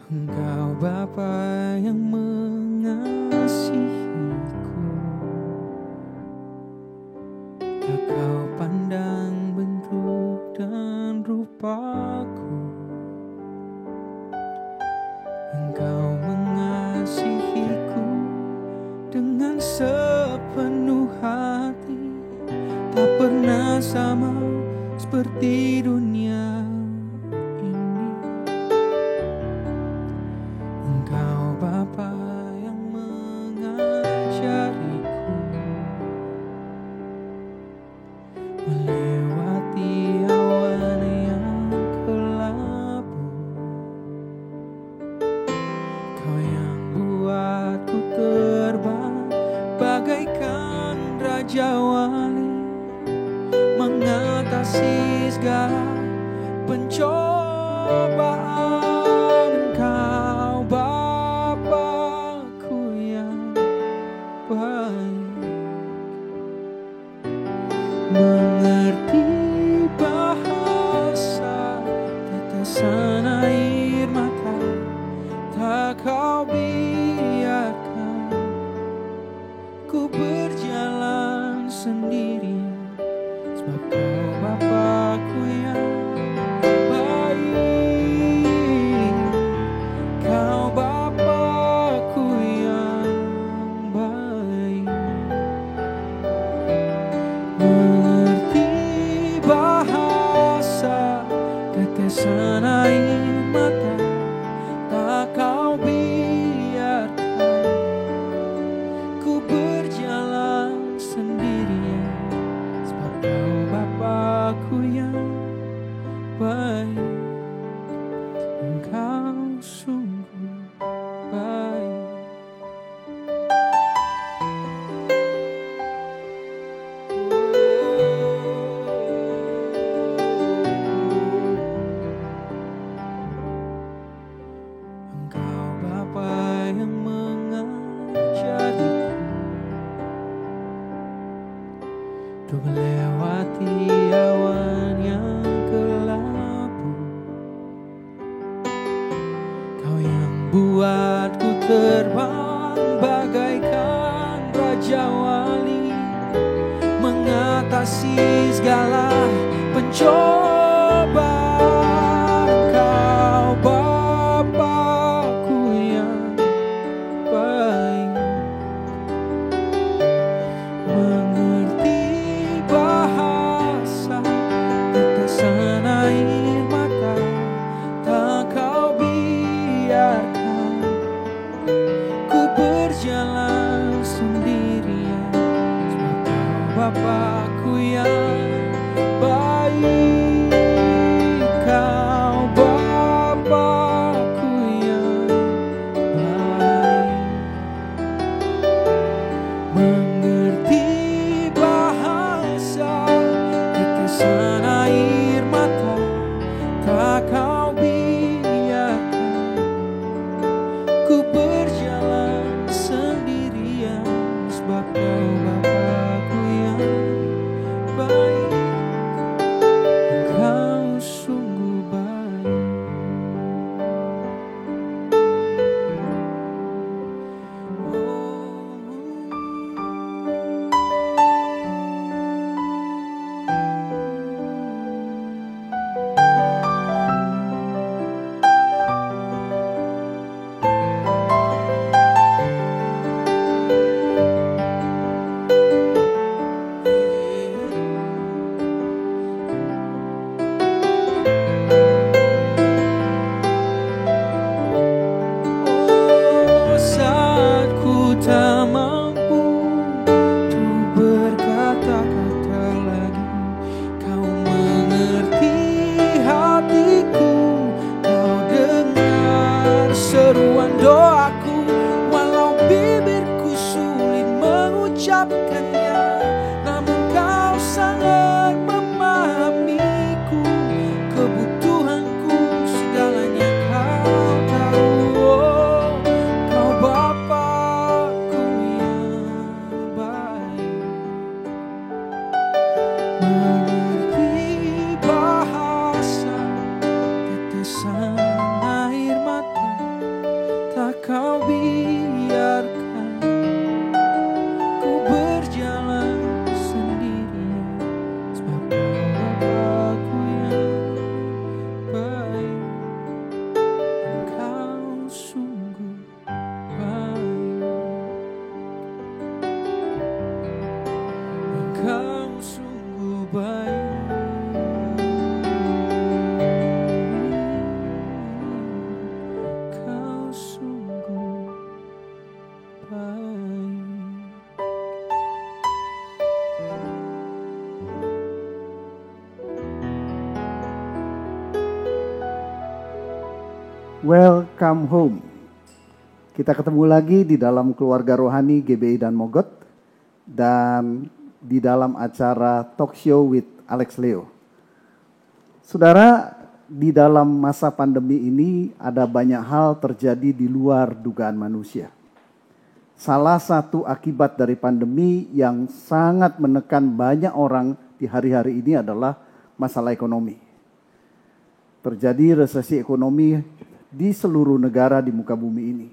Engkau Bapa yang mengasihiku, tak kau pandang bentuk dan rupaku. Engkau mengasihiku dengan sepenuh hati, tak pernah sama seperti dunia ini. Engkau Bapa yang mengajariku melewati awan yang kelabu. Kau yang buatku terbang bagaikan raja wali, mengatasi segala pencobaan. Engkau Bapakku yang baik, mengerti bahasa tetesan air mata, tak kau biarkan ku berjalan sendirian, sebab kau Bapakku yang baik. Kau Bapakku yang baik, mengerti bahasa tetesan air mata, tak kau biarkan ku berjalan sendirian, sebab kau Bapakku yang baik. Engkau sungguh baik. Engkau Bapa yang mengajariku untuk melewati awan yang kelabu. Kau yang buatku terbang bagaikan raja wali, mengatasi segala pencobaan. Kau Bapakku yang baik, mengerti bahasa tetesan air mata, tak kau biarkan ku berjalan sendirian, sebab kau Bapakku yang baik. Welcome home. Kita ketemu lagi di dalam keluarga rohani GBI dan Mogot dan di dalam acara Talk Show with Alex Leo. Saudara, di dalam masa pandemi ini ada banyak hal terjadi di luar dugaan manusia. Salah satu akibat dari pandemi yang sangat menekan banyak orang di hari-hari ini adalah masalah ekonomi. Terjadi resesi ekonomi di seluruh negara di muka bumi ini.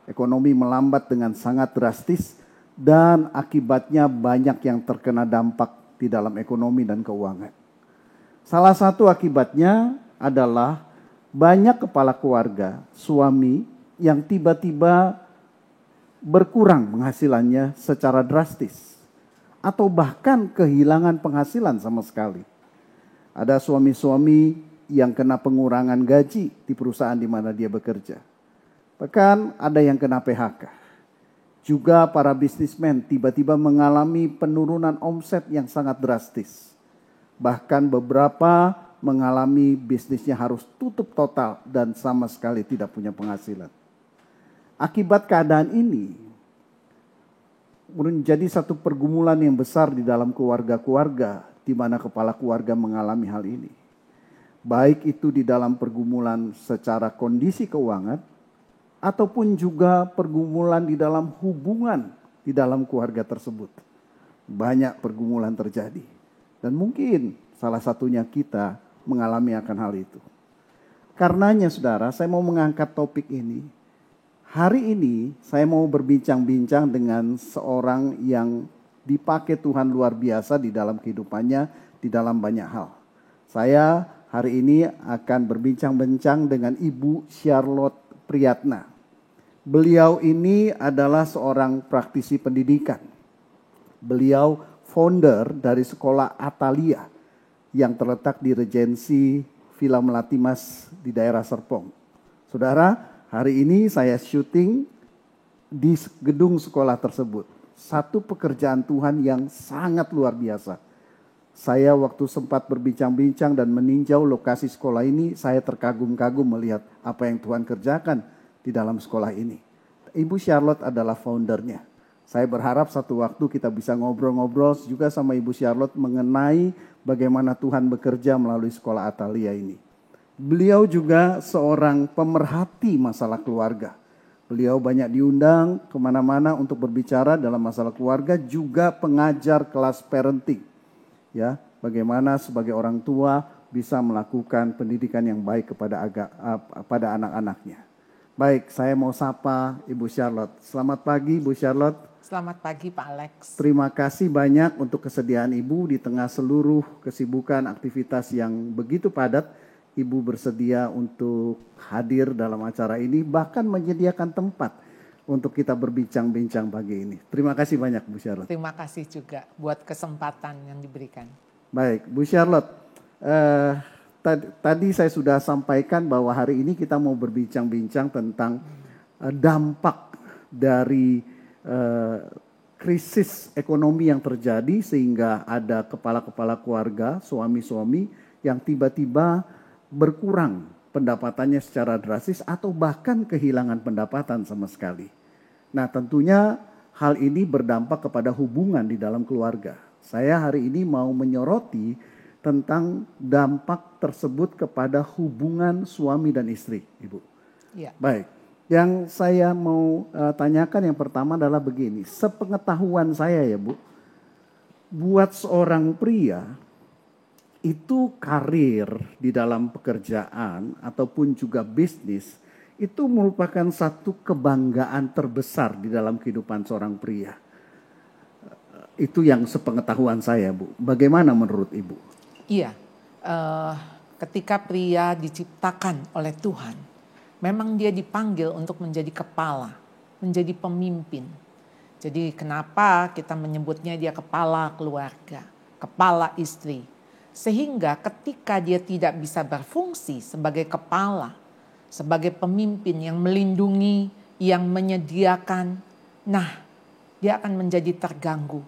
Ekonomi melambat dengan sangat drastis dan akibatnya banyak yang terkena dampak di dalam ekonomi dan keuangan. Salah satu akibatnya adalah banyak kepala keluarga, suami yang tiba-tiba berkurang penghasilannya secara drastis atau bahkan kehilangan penghasilan sama sekali. Ada suami-suami yang kena pengurangan gaji di perusahaan di mana dia bekerja. Bahkan ada yang kena PHK. Juga para bisnismen tiba-tiba mengalami penurunan omset yang sangat drastis. Bahkan beberapa mengalami bisnisnya harus tutup total dan sama sekali tidak punya penghasilan. Akibat keadaan ini menjadi satu pergumulan yang besar di dalam keluarga-keluarga di mana kepala keluarga mengalami hal ini. Baik itu di dalam pergumulan secara kondisi keuangan ataupun juga pergumulan di dalam hubungan di dalam keluarga tersebut. Banyak pergumulan terjadi dan mungkin salah satunya kita mengalami akan hal itu. Karenanya saudara, saya mau mengangkat topik ini. Hari ini saya mau berbincang-bincang dengan seorang yang dipakai Tuhan luar biasa di dalam kehidupannya, di dalam banyak hal. Saya hari ini akan berbincang-bincang dengan Ibu Charlotte Priyatna. Beliau ini adalah seorang praktisi pendidikan. Beliau founder dari sekolah Atalia yang terletak di Regensi Villa Melati Mas di daerah Serpong. Saudara, hari ini saya syuting di gedung sekolah tersebut. Satu pekerjaan Tuhan yang sangat luar biasa. Saya waktu sempat berbincang-bincang dan meninjau lokasi sekolah ini, saya terkagum-kagum melihat apa yang Tuhan kerjakan di dalam sekolah ini. Ibu Charlotte adalah foundernya. Saya berharap satu waktu kita bisa ngobrol-ngobrol juga sama Ibu Charlotte mengenai bagaimana Tuhan bekerja melalui sekolah Atalia ini. Beliau juga seorang pemerhati masalah keluarga. Beliau banyak diundang kemana-mana untuk berbicara dalam masalah keluarga, juga pengajar kelas parenting. Ya, bagaimana sebagai orang tua bisa melakukan pendidikan yang baik pada anak-anaknya. Baik, saya mau sapa Ibu Charlotte. Selamat pagi Ibu Charlotte. Selamat pagi Pak Alex. Terima kasih banyak untuk kesediaan Ibu di tengah seluruh kesibukan aktivitas yang begitu padat. Ibu bersedia untuk hadir dalam acara ini, bahkan menyediakan tempat untuk kita berbincang-bincang pagi ini. Terima kasih banyak Bu Charlotte. Terima kasih juga buat kesempatan yang diberikan. Baik, Bu Charlotte. Tadi saya sudah sampaikan bahwa hari ini kita mau berbincang-bincang tentang dampak dari krisis ekonomi yang terjadi sehingga ada kepala-kepala keluarga, suami-suami yang tiba-tiba berkurang pendapatannya secara drastis atau bahkan kehilangan pendapatan sama sekali. Nah, tentunya hal ini berdampak kepada hubungan di dalam keluarga. Saya hari ini mau menyoroti tentang dampak tersebut kepada hubungan suami dan istri, Ibu. Ya. Baik, yang saya mau tanyakan yang pertama adalah begini. Sepengetahuan saya ya Bu, buat seorang pria itu karir di dalam pekerjaan ataupun juga bisnis itu merupakan satu kebanggaan terbesar di dalam kehidupan seorang pria. Itu yang sepengetahuan saya Bu. Bagaimana menurut Ibu? Iya, ketika pria diciptakan oleh Tuhan, memang dia dipanggil untuk menjadi kepala, menjadi pemimpin. Jadi kenapa kita menyebutnya dia kepala keluarga, kepala istri. Sehingga ketika dia tidak bisa berfungsi sebagai kepala, sebagai pemimpin yang melindungi, yang menyediakan, nah dia akan menjadi terganggu.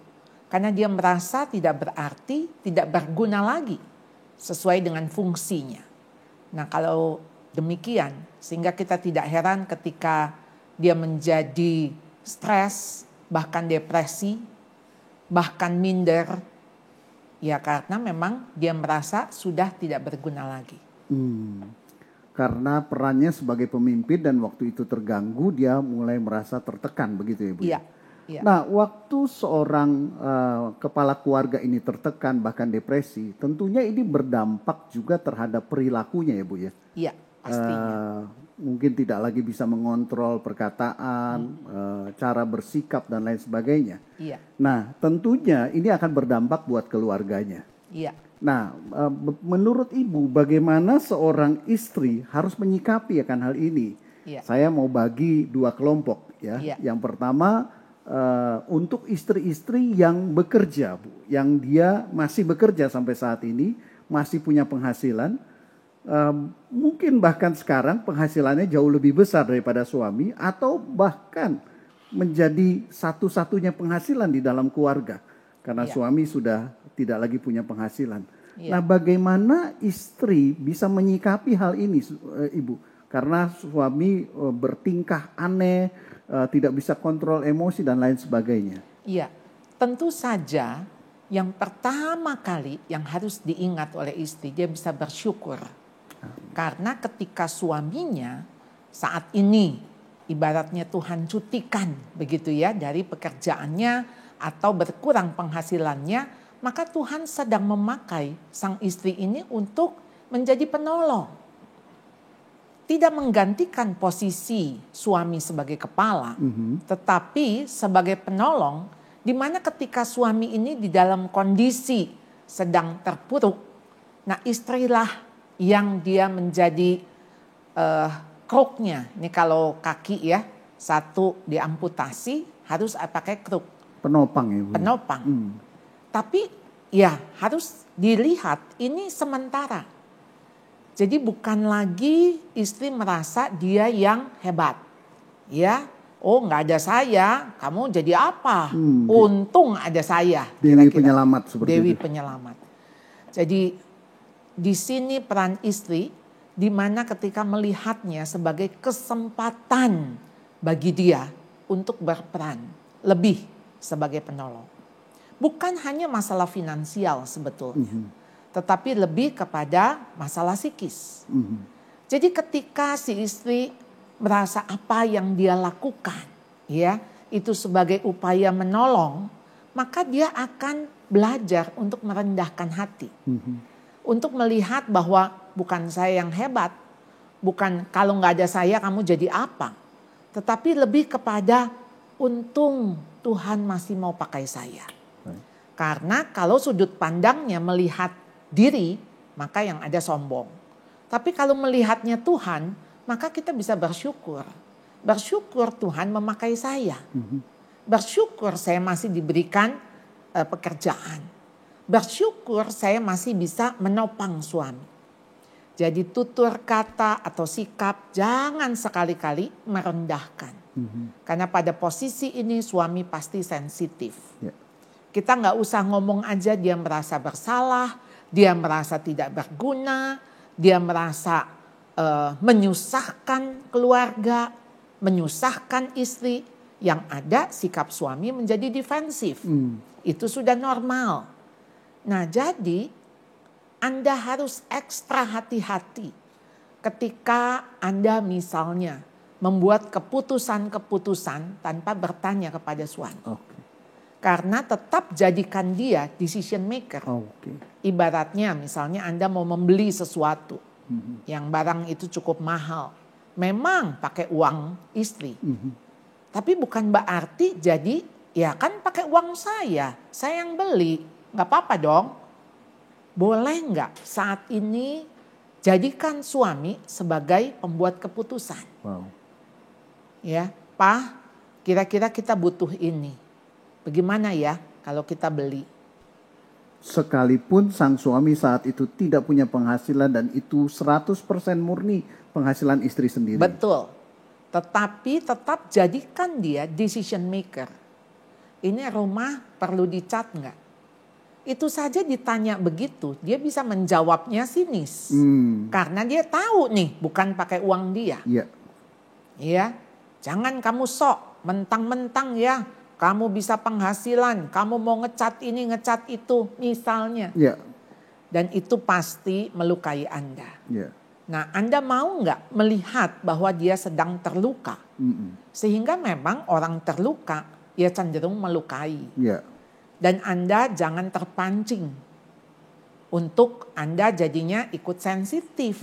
Karena dia merasa tidak berarti, tidak berguna lagi sesuai dengan fungsinya. Nah kalau demikian. Sehingga kita tidak heran ketika dia menjadi stres, bahkan depresi, bahkan minder. Ya karena memang dia merasa sudah tidak berguna lagi. Karena perannya sebagai pemimpin dan waktu itu terganggu, dia mulai merasa tertekan, begitu ya Bu? Iya. Iya. Nah, waktu seorang kepala keluarga ini tertekan bahkan depresi, tentunya ini berdampak juga terhadap perilakunya ya Bu ya? Iya, pastinya. Mungkin tidak lagi bisa mengontrol perkataan, cara bersikap dan lain sebagainya. Iya. Nah, tentunya ini akan berdampak buat keluarganya. Iya. Nah, menurut Ibu bagaimana seorang istri harus menyikapi akan hal ini? Iya. Saya mau bagi dua kelompok ya. Iya. Yang pertama untuk istri-istri yang bekerja, Bu, yang dia masih bekerja sampai saat ini, masih punya penghasilan, mungkin bahkan sekarang penghasilannya jauh lebih besar daripada suami, atau bahkan menjadi satu-satunya penghasilan di dalam keluarga karena suami sudah tidak lagi punya penghasilan. Nah, bagaimana istri bisa menyikapi hal ini, Ibu? Karena suami bertingkah aneh, tidak bisa kontrol emosi dan lain sebagainya. Iya, tentu saja yang pertama kali yang harus diingat oleh istri, dia bisa bersyukur. Karena ketika suaminya saat ini ibaratnya Tuhan cutikan begitu ya dari pekerjaannya atau berkurang penghasilannya, maka Tuhan sedang memakai sang istri ini untuk menjadi penolong. Tidak menggantikan posisi suami sebagai kepala, tetapi sebagai penolong, di mana ketika suami ini di dalam kondisi sedang terpuruk, nah istrilah yang dia menjadi kruknya. Ini kalau kaki ya, satu diamputasi harus pakai kruk. Penopang ya Bu? Penopang. Tapi ya harus dilihat ini sementara. Jadi bukan lagi istri merasa dia yang hebat. Ya, oh nggak ada saya, kamu jadi apa? Untung ada saya. Dewi penyelamat seperti Dewi itu. penyelamat. Jadi di sini peran istri, di mana ketika melihatnya sebagai kesempatan bagi dia untuk berperan lebih sebagai penolong. Bukan hanya masalah finansial sebetulnya. Tetapi lebih kepada masalah psikis. Jadi ketika si istri merasa apa yang dia lakukan, ya itu sebagai upaya menolong, maka dia akan belajar untuk merendahkan hati, untuk melihat bahwa bukan saya yang hebat, bukan kalau nggak ada saya kamu jadi apa, tetapi lebih kepada untung Tuhan masih mau pakai saya. Karena kalau sudut pandangnya melihat diri, maka yang ada sombong. Tapi kalau melihatnya Tuhan, maka kita bisa bersyukur. Bersyukur Tuhan memakai saya. Bersyukur saya masih diberikan pekerjaan. Bersyukur saya masih bisa menopang suami. Jadi tutur kata atau sikap jangan sekali-kali merendahkan. Karena pada posisi ini suami pasti sensitif. Kita nggak usah ngomong aja dia merasa bersalah. Dia merasa tidak berguna, dia merasa menyusahkan keluarga, menyusahkan istri. Yang ada sikap suami menjadi defensif. Itu sudah normal. Nah jadi Anda harus ekstra hati-hati ketika Anda misalnya membuat keputusan-keputusan tanpa bertanya kepada suami. Karena tetap jadikan dia decision maker. Ibaratnya misalnya Anda mau membeli sesuatu yang barang itu cukup mahal. Memang pakai uang istri. Tapi bukan berarti jadi ya kan pakai uang saya yang beli. Gak apa-apa dong. Boleh gak saat ini jadikan suami sebagai pembuat keputusan. Ya, Pak, kira-kira kita butuh ini. Bagaimana ya kalau kita beli? Sekalipun sang suami saat itu tidak punya penghasilan dan itu 100% murni penghasilan istri sendiri. Betul. Tetapi tetap jadikan dia decision maker. Ini rumah perlu dicat enggak? Itu saja ditanya begitu, dia bisa menjawabnya sinis. Karena dia tahu nih bukan pakai uang dia. Iya. Ya, jangan kamu sok mentang-mentang ya. Kamu bisa penghasilan, kamu mau ngecat ini, ngecat itu misalnya. Iya. Dan itu pasti melukai Anda. Iya. Nah, Anda mau nggak melihat bahwa dia sedang terluka? Sehingga memang orang terluka, ya cenderung melukai. Iya. Dan Anda jangan terpancing untuk Anda jadinya ikut sensitif.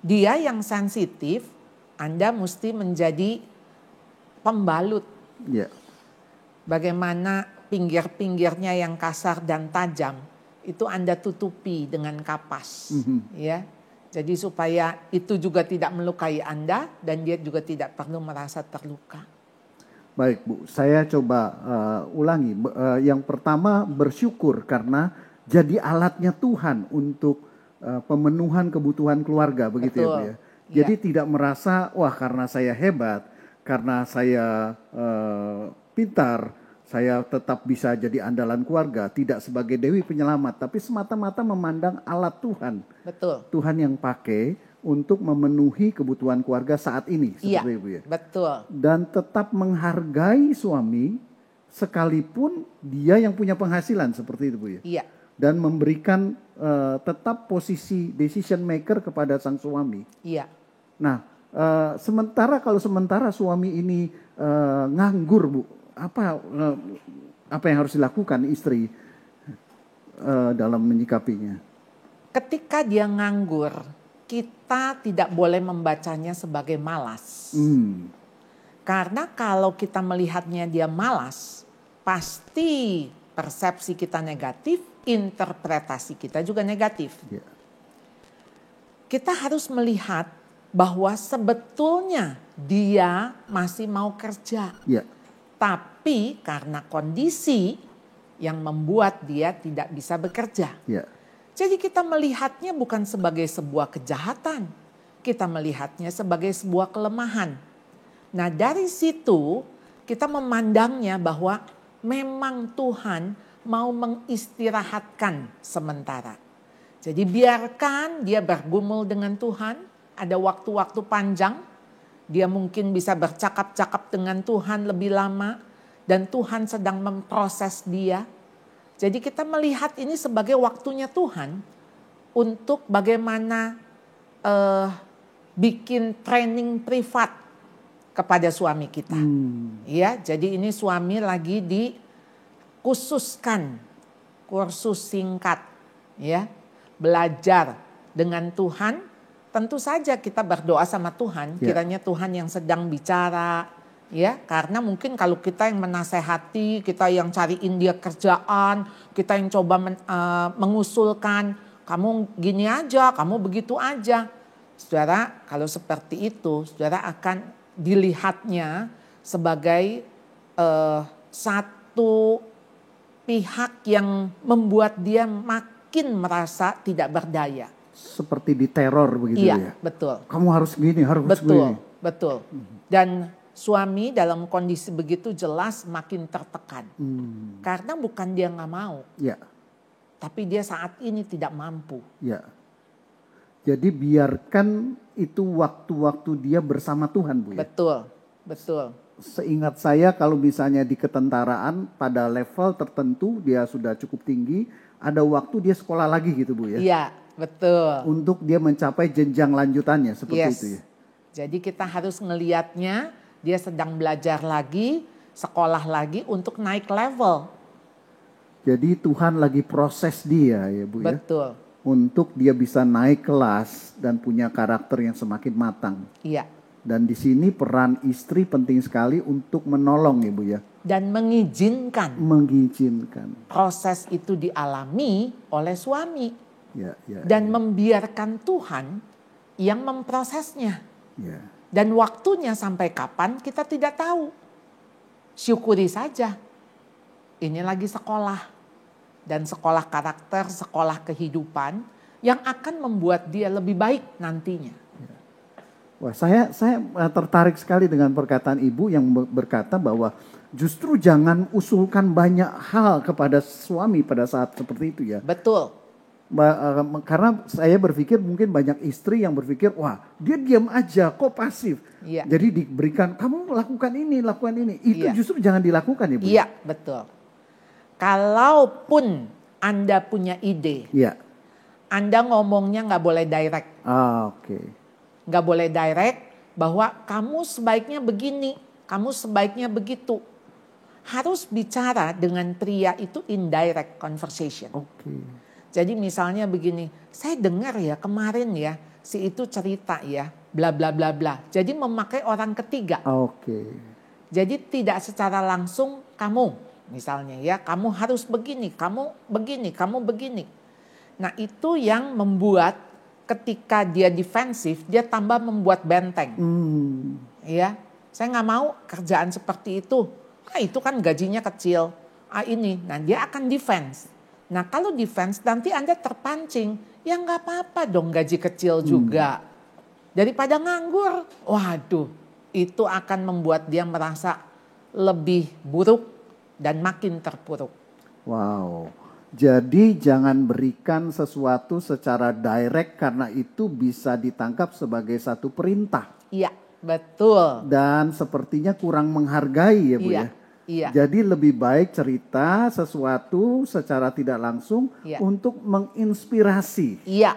Dia yang sensitif, Anda mesti menjadi pembalut. Iya. Bagaimana pinggir-pinggirnya yang kasar dan tajam, itu Anda tutupi dengan kapas. Ya. Jadi supaya itu juga tidak melukai Anda dan dia juga tidak perlu merasa terluka. Baik Bu, saya coba ulangi. Yang pertama bersyukur karena jadi alatnya Tuhan untuk pemenuhan kebutuhan keluarga, begitu. Betul. Ya Bu ya. Jadi tidak merasa wah karena saya hebat, karena saya pintar, saya tetap bisa jadi andalan keluarga. Tidak sebagai dewi penyelamat, tapi semata-mata memandang alat Tuhan. Betul. Tuhan yang pakai untuk memenuhi kebutuhan keluarga saat ini, seperti itu ya. Betul. Dan tetap menghargai suami sekalipun dia yang punya penghasilan, seperti itu Bu ya. Iya. Dan memberikan tetap posisi decision maker kepada sang suami. Iya. Nah, sementara suami ini nganggur Bu, apa yang harus dilakukan istri dalam menyikapinya? Ketika dia nganggur, kita tidak boleh membacanya sebagai malas. Karena kalau kita melihatnya dia malas, pasti persepsi kita negatif, interpretasi kita juga negatif. Yeah. Kita harus melihat bahwa sebetulnya dia masih mau kerja. Yeah. Tapi karena kondisi yang membuat dia tidak bisa bekerja. Yeah. Jadi kita melihatnya bukan sebagai sebuah kejahatan. Kita melihatnya sebagai sebuah kelemahan. Nah dari situ kita memandangnya bahwa memang Tuhan mau mengistirahatkan sementara. Jadi biarkan dia bergumul dengan Tuhan. Ada waktu-waktu panjang. Dia mungkin bisa bercakap-cakap dengan Tuhan lebih lama. Dan Tuhan sedang memproses dia. Jadi kita melihat ini sebagai waktunya Tuhan untuk bagaimana bikin training privat kepada suami kita. Ya, jadi ini suami lagi dikhususkan kursus singkat, ya, belajar dengan Tuhan. Tentu saja kita berdoa sama Tuhan, kiranya Tuhan yang sedang bicara. Ya, karena mungkin kalau kita yang menasehati, kita yang cariin dia kerjaan, kita yang coba mengusulkan, kamu gini aja, kamu begitu aja. Saudara, kalau seperti itu, saudara akan dilihatnya sebagai satu pihak yang membuat dia makin merasa tidak berdaya. Seperti diteror begitu ya? Iya, betul. Kamu harus gini, harus begini. Betul. Dan suami dalam kondisi begitu jelas makin tertekan. Karena bukan dia gak mau. Ya. Tapi dia saat ini tidak mampu. Ya. Jadi biarkan itu waktu-waktu dia bersama Tuhan Bu ya. Betul. Seingat saya kalau misalnya di ketentaraan pada level tertentu dia sudah cukup tinggi. Ada waktu dia sekolah lagi gitu Bu ya. Iya, betul. Untuk dia mencapai jenjang lanjutannya seperti itu ya. Jadi kita harus ngelihatnya. Dia sedang belajar lagi, sekolah lagi untuk naik level. Jadi Tuhan lagi proses dia ya Bu ya. Betul. Untuk dia bisa naik kelas dan punya karakter yang semakin matang. Iya. Dan di sini peran istri penting sekali untuk menolong ya Bu ya. Dan mengizinkan. Proses itu dialami oleh suami. Ya. Dan membiarkan Tuhan yang memprosesnya. Ya. Dan waktunya sampai kapan kita tidak tahu. Syukuri saja. Ini lagi sekolah. Dan sekolah karakter, sekolah kehidupan yang akan membuat dia lebih baik nantinya. Wah, saya tertarik sekali dengan perkataan Ibu yang berkata bahwa justru jangan usulkan banyak hal kepada suami pada saat seperti itu ya. Betul. Karena saya berpikir mungkin banyak istri yang berpikir, wah dia diam aja kok pasif. Iya. Jadi diberikan, kamu lakukan ini, lakukan ini. Itu Iya. justru jangan dilakukan ya Bu. Iya, betul. Kalaupun Anda punya ide, Iya. Anda ngomongnya nggak boleh direct. Oke. Nggak boleh direct bahwa kamu sebaiknya begini, kamu sebaiknya begitu. Harus bicara dengan pria itu indirect conversation. Oke. Jadi misalnya begini, saya dengar ya kemarin ya si itu cerita ya bla bla bla bla. Jadi memakai orang ketiga. Oke. Jadi tidak secara langsung kamu misalnya ya kamu harus begini, kamu begini, kamu begini. Nah itu yang membuat ketika dia defensif dia tambah membuat benteng. Ya, saya nggak mau kerjaan seperti itu. Ah itu kan gajinya kecil. Ah ini, nah dia akan defense. Nah kalau defense nanti Anda terpancing, ya nggak apa-apa dong gaji kecil juga. Daripada nganggur, waduh itu akan membuat dia merasa lebih buruk dan makin terpuruk. Wow. Jadi jangan berikan sesuatu secara direct karena itu bisa ditangkap sebagai satu perintah. Iya, betul. Dan sepertinya kurang menghargai ya Bu Iya, ya. iya. Jadi lebih baik cerita sesuatu secara tidak langsung Iya. untuk menginspirasi. Iya.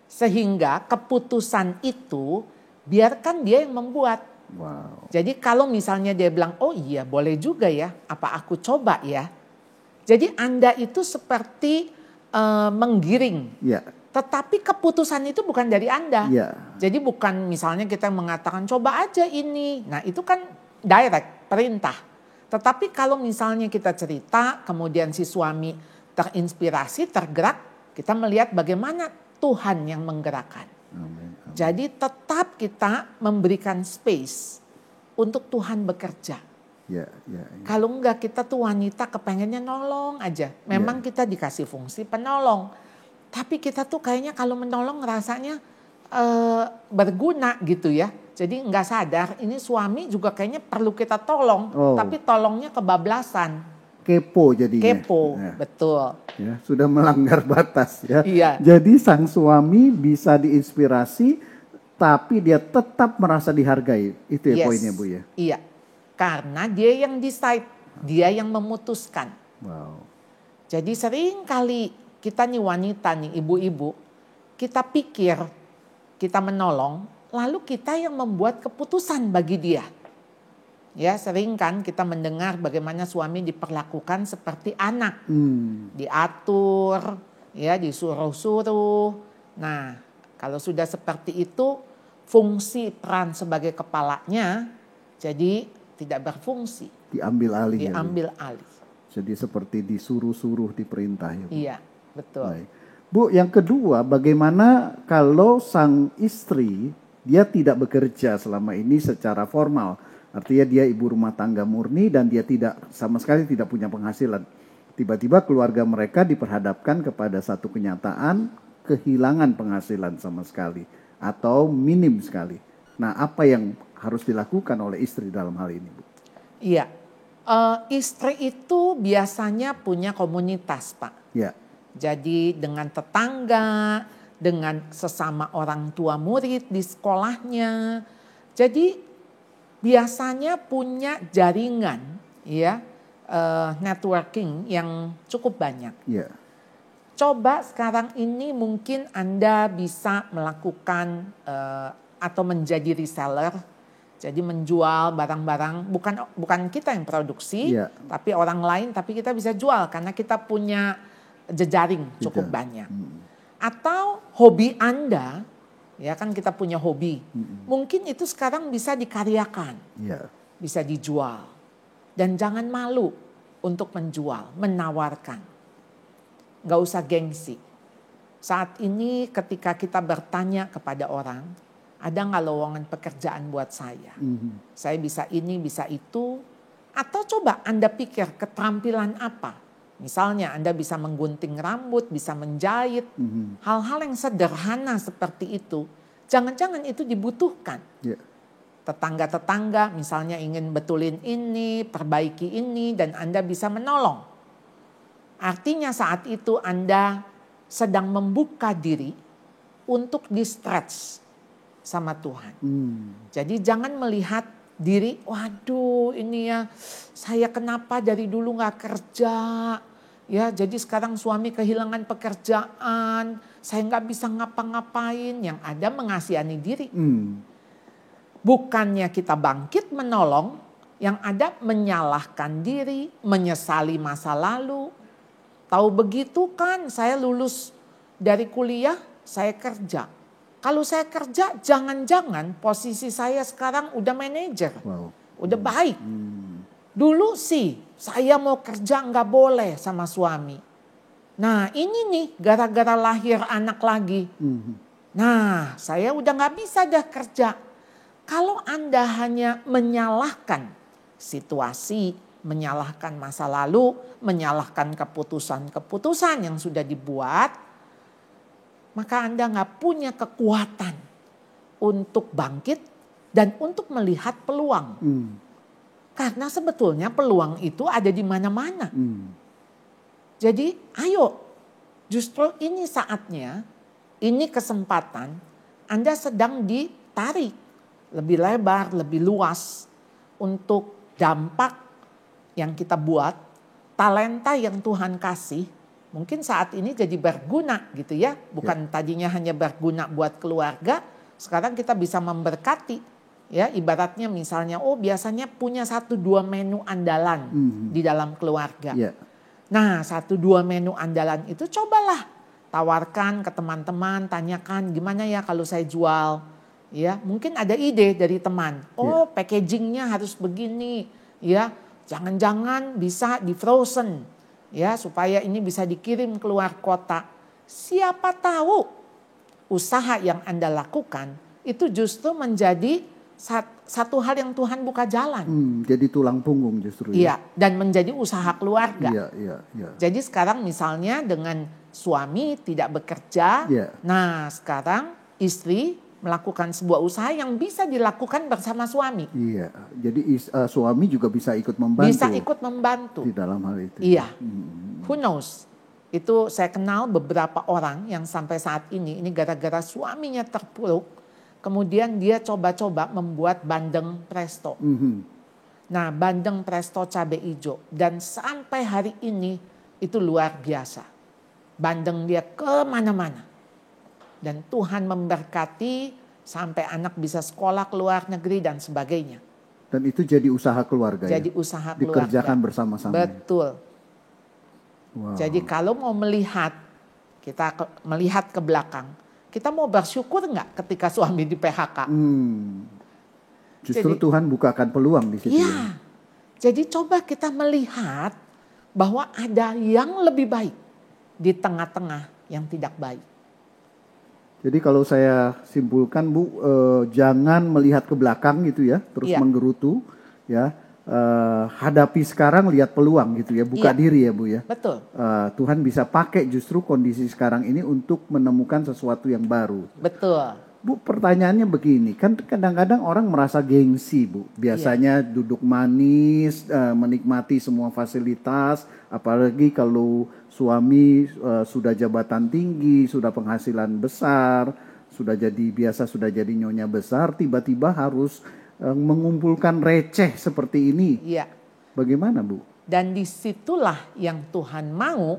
Sehingga keputusan itu biarkan dia yang membuat. Wow. Jadi kalau misalnya dia bilang, oh iya boleh juga ya, apa aku coba ya. Jadi Anda itu seperti menggiring. Ya. Tetapi keputusan itu bukan dari Anda. Ya. Jadi bukan misalnya kita mengatakan coba aja ini. Nah itu kan direct, perintah. Tetapi kalau misalnya kita cerita, kemudian si suami terinspirasi, tergerak, kita melihat bagaimana Tuhan yang menggerakkan. Amin. Jadi tetap kita memberikan space untuk Tuhan bekerja. Ya. Kalau enggak kita tuh wanita kepengennya nolong aja. Memang kita dikasih fungsi penolong. Tapi kita tuh kayaknya kalau menolong rasanya berguna gitu ya. Jadi enggak sadar ini suami juga kayaknya perlu kita tolong. Oh. Tapi tolongnya kebablasan. Kepo jadinya. Kepo, Ya. betul. Ya, sudah melanggar batas ya. Iya. Jadi sang suami bisa diinspirasi tapi dia tetap merasa dihargai. Itu ya Yes. poinnya Bu ya. Iya. Karena dia yang decide, dia yang memutuskan. Wow. Jadi sering kali kita nih wanita nih ibu-ibu, kita pikir kita menolong, lalu kita yang membuat keputusan bagi dia. Ya sering kan kita mendengar bagaimana suami diperlakukan seperti anak. Diatur, ya disuruh-suruh. Nah kalau sudah seperti itu fungsi peran sebagai kepalanya jadi tidak berfungsi. Diambil alih. ya, Bu? Diambil alih. Jadi seperti disuruh-suruh diperintah ya Bu. Iya betul. Baik. Bu, yang kedua bagaimana kalau sang istri dia tidak bekerja selama ini secara formal. Artinya dia ibu rumah tangga murni dan dia tidak sama sekali tidak punya penghasilan. Tiba-tiba keluarga mereka diperhadapkan kepada satu kenyataan kehilangan penghasilan sama sekali. Atau minim sekali. Nah apa yang harus dilakukan oleh istri dalam hal ini Bu? Iya, istri itu biasanya punya komunitas Pak. Ya. Jadi dengan tetangga, dengan sesama orang tua murid di sekolahnya. Jadi biasanya punya jaringan ya networking yang cukup banyak. Ya. Coba sekarang ini mungkin Anda bisa melakukan atau menjadi reseller. Jadi menjual barang-barang bukan kita yang produksi, Iya. tapi orang lain, tapi kita bisa jual karena kita punya jejaring cukup banyak. Atau hobi Anda, ya kan kita punya hobi, mungkin itu sekarang bisa dikaryakan, Ya. bisa dijual. Dan jangan malu untuk menjual, menawarkan. Gak usah gengsi. Saat ini ketika kita bertanya kepada orang, ada nggak lowongan pekerjaan buat saya? Saya bisa ini, bisa itu. Atau coba Anda pikir keterampilan apa? Misalnya Anda bisa menggunting rambut, bisa menjahit. Hal-hal yang sederhana seperti itu. Jangan-jangan itu dibutuhkan. Ya. Tetangga-tetangga misalnya ingin betulin ini, perbaiki ini, dan Anda bisa menolong. Artinya saat itu Anda sedang membuka diri untuk di-stretch sama Tuhan. Jadi jangan melihat diri, waduh ini ya saya kenapa dari dulu gak kerja. Ya, jadi sekarang suami kehilangan pekerjaan, saya gak bisa ngapa-ngapain. Yang ada mengasihani diri. Bukannya kita bangkit menolong, yang ada menyalahkan diri, menyesali masa lalu. Tahu begitu kan, saya lulus dari kuliah, saya kerja. Kalau saya kerja, jangan-jangan posisi saya sekarang udah manajer. Wow. Udah baik. Dulu sih saya mau kerja nggak boleh sama suami. Nah ini nih gara-gara lahir anak lagi. Nah saya udah nggak bisa dah kerja. Kalau Anda hanya menyalahkan situasi, menyalahkan masa lalu, menyalahkan keputusan-keputusan yang sudah dibuat, maka Anda nggak punya kekuatan untuk bangkit dan untuk melihat peluang. Karena sebetulnya peluang itu ada di mana-mana. Jadi ayo, justru ini saatnya, ini kesempatan Anda sedang ditarik lebih lebar, lebih luas untuk dampak yang kita buat, talenta yang Tuhan kasih, mungkin saat ini jadi berguna gitu ya. Bukan tadinya hanya berguna buat keluarga, sekarang kita bisa memberkati. Ya, ibaratnya misalnya, biasanya punya 1-2 menu andalan di dalam keluarga. Nah 1-2 menu andalan itu cobalah tawarkan ke teman-teman, tanyakan gimana ya kalau saya jual. Ya, mungkin ada ide dari teman. Packagingnya harus begini. Ya, jangan-jangan bisa di frozen. Ya, supaya ini bisa dikirim keluar kota. Siapa tahu usaha yang Anda lakukan itu justru menjadi satu hal yang Tuhan buka jalan. Jadi tulang punggung justru. Iya, dan menjadi usaha keluarga. Iya. Jadi sekarang misalnya dengan suami tidak bekerja, nah sekarang istri melakukan sebuah usaha yang bisa dilakukan bersama suami. Iya, jadi suami juga bisa ikut membantu. Bisa ikut membantu. Di dalam hal itu. Iya, who knows. Itu saya kenal beberapa orang yang sampai saat ini gara-gara suaminya terpuruk, kemudian dia coba-coba membuat bandeng presto. Nah bandeng presto cabai hijau. Dan sampai hari ini itu luar biasa. Bandeng dia kemana-mana. Dan Tuhan memberkati sampai anak bisa sekolah ke luar negeri dan sebagainya. Dan itu jadi usaha keluarga. Jadi usaha keluarga. Dikerjakan bersama-sama. Betul. Wow. Jadi kalau mau melihat, kita melihat ke belakang. Kita mau bersyukur nggak ketika suami di PHK? Justru jadi, Tuhan bukakan peluang di situ. Iya. Jadi coba kita melihat bahwa ada yang lebih baik di tengah-tengah yang tidak baik. Jadi kalau saya simpulkan Bu, jangan melihat ke belakang gitu ya, terus menggerutu ya. Hadapi sekarang, lihat peluang gitu ya, buka diri ya Bu ya. Betul. Tuhan bisa pakai justru kondisi sekarang ini untuk menemukan sesuatu yang baru. Betul. Bu, pertanyaannya begini, kan kadang-kadang orang merasa gengsi Bu. Biasanya duduk manis, menikmati semua fasilitas, apalagi kalau suami sudah jabatan tinggi, sudah penghasilan besar, sudah jadi nyonya besar, tiba-tiba harus mengumpulkan receh seperti ini. Iya. Bagaimana Bu? Dan disitulah yang Tuhan mau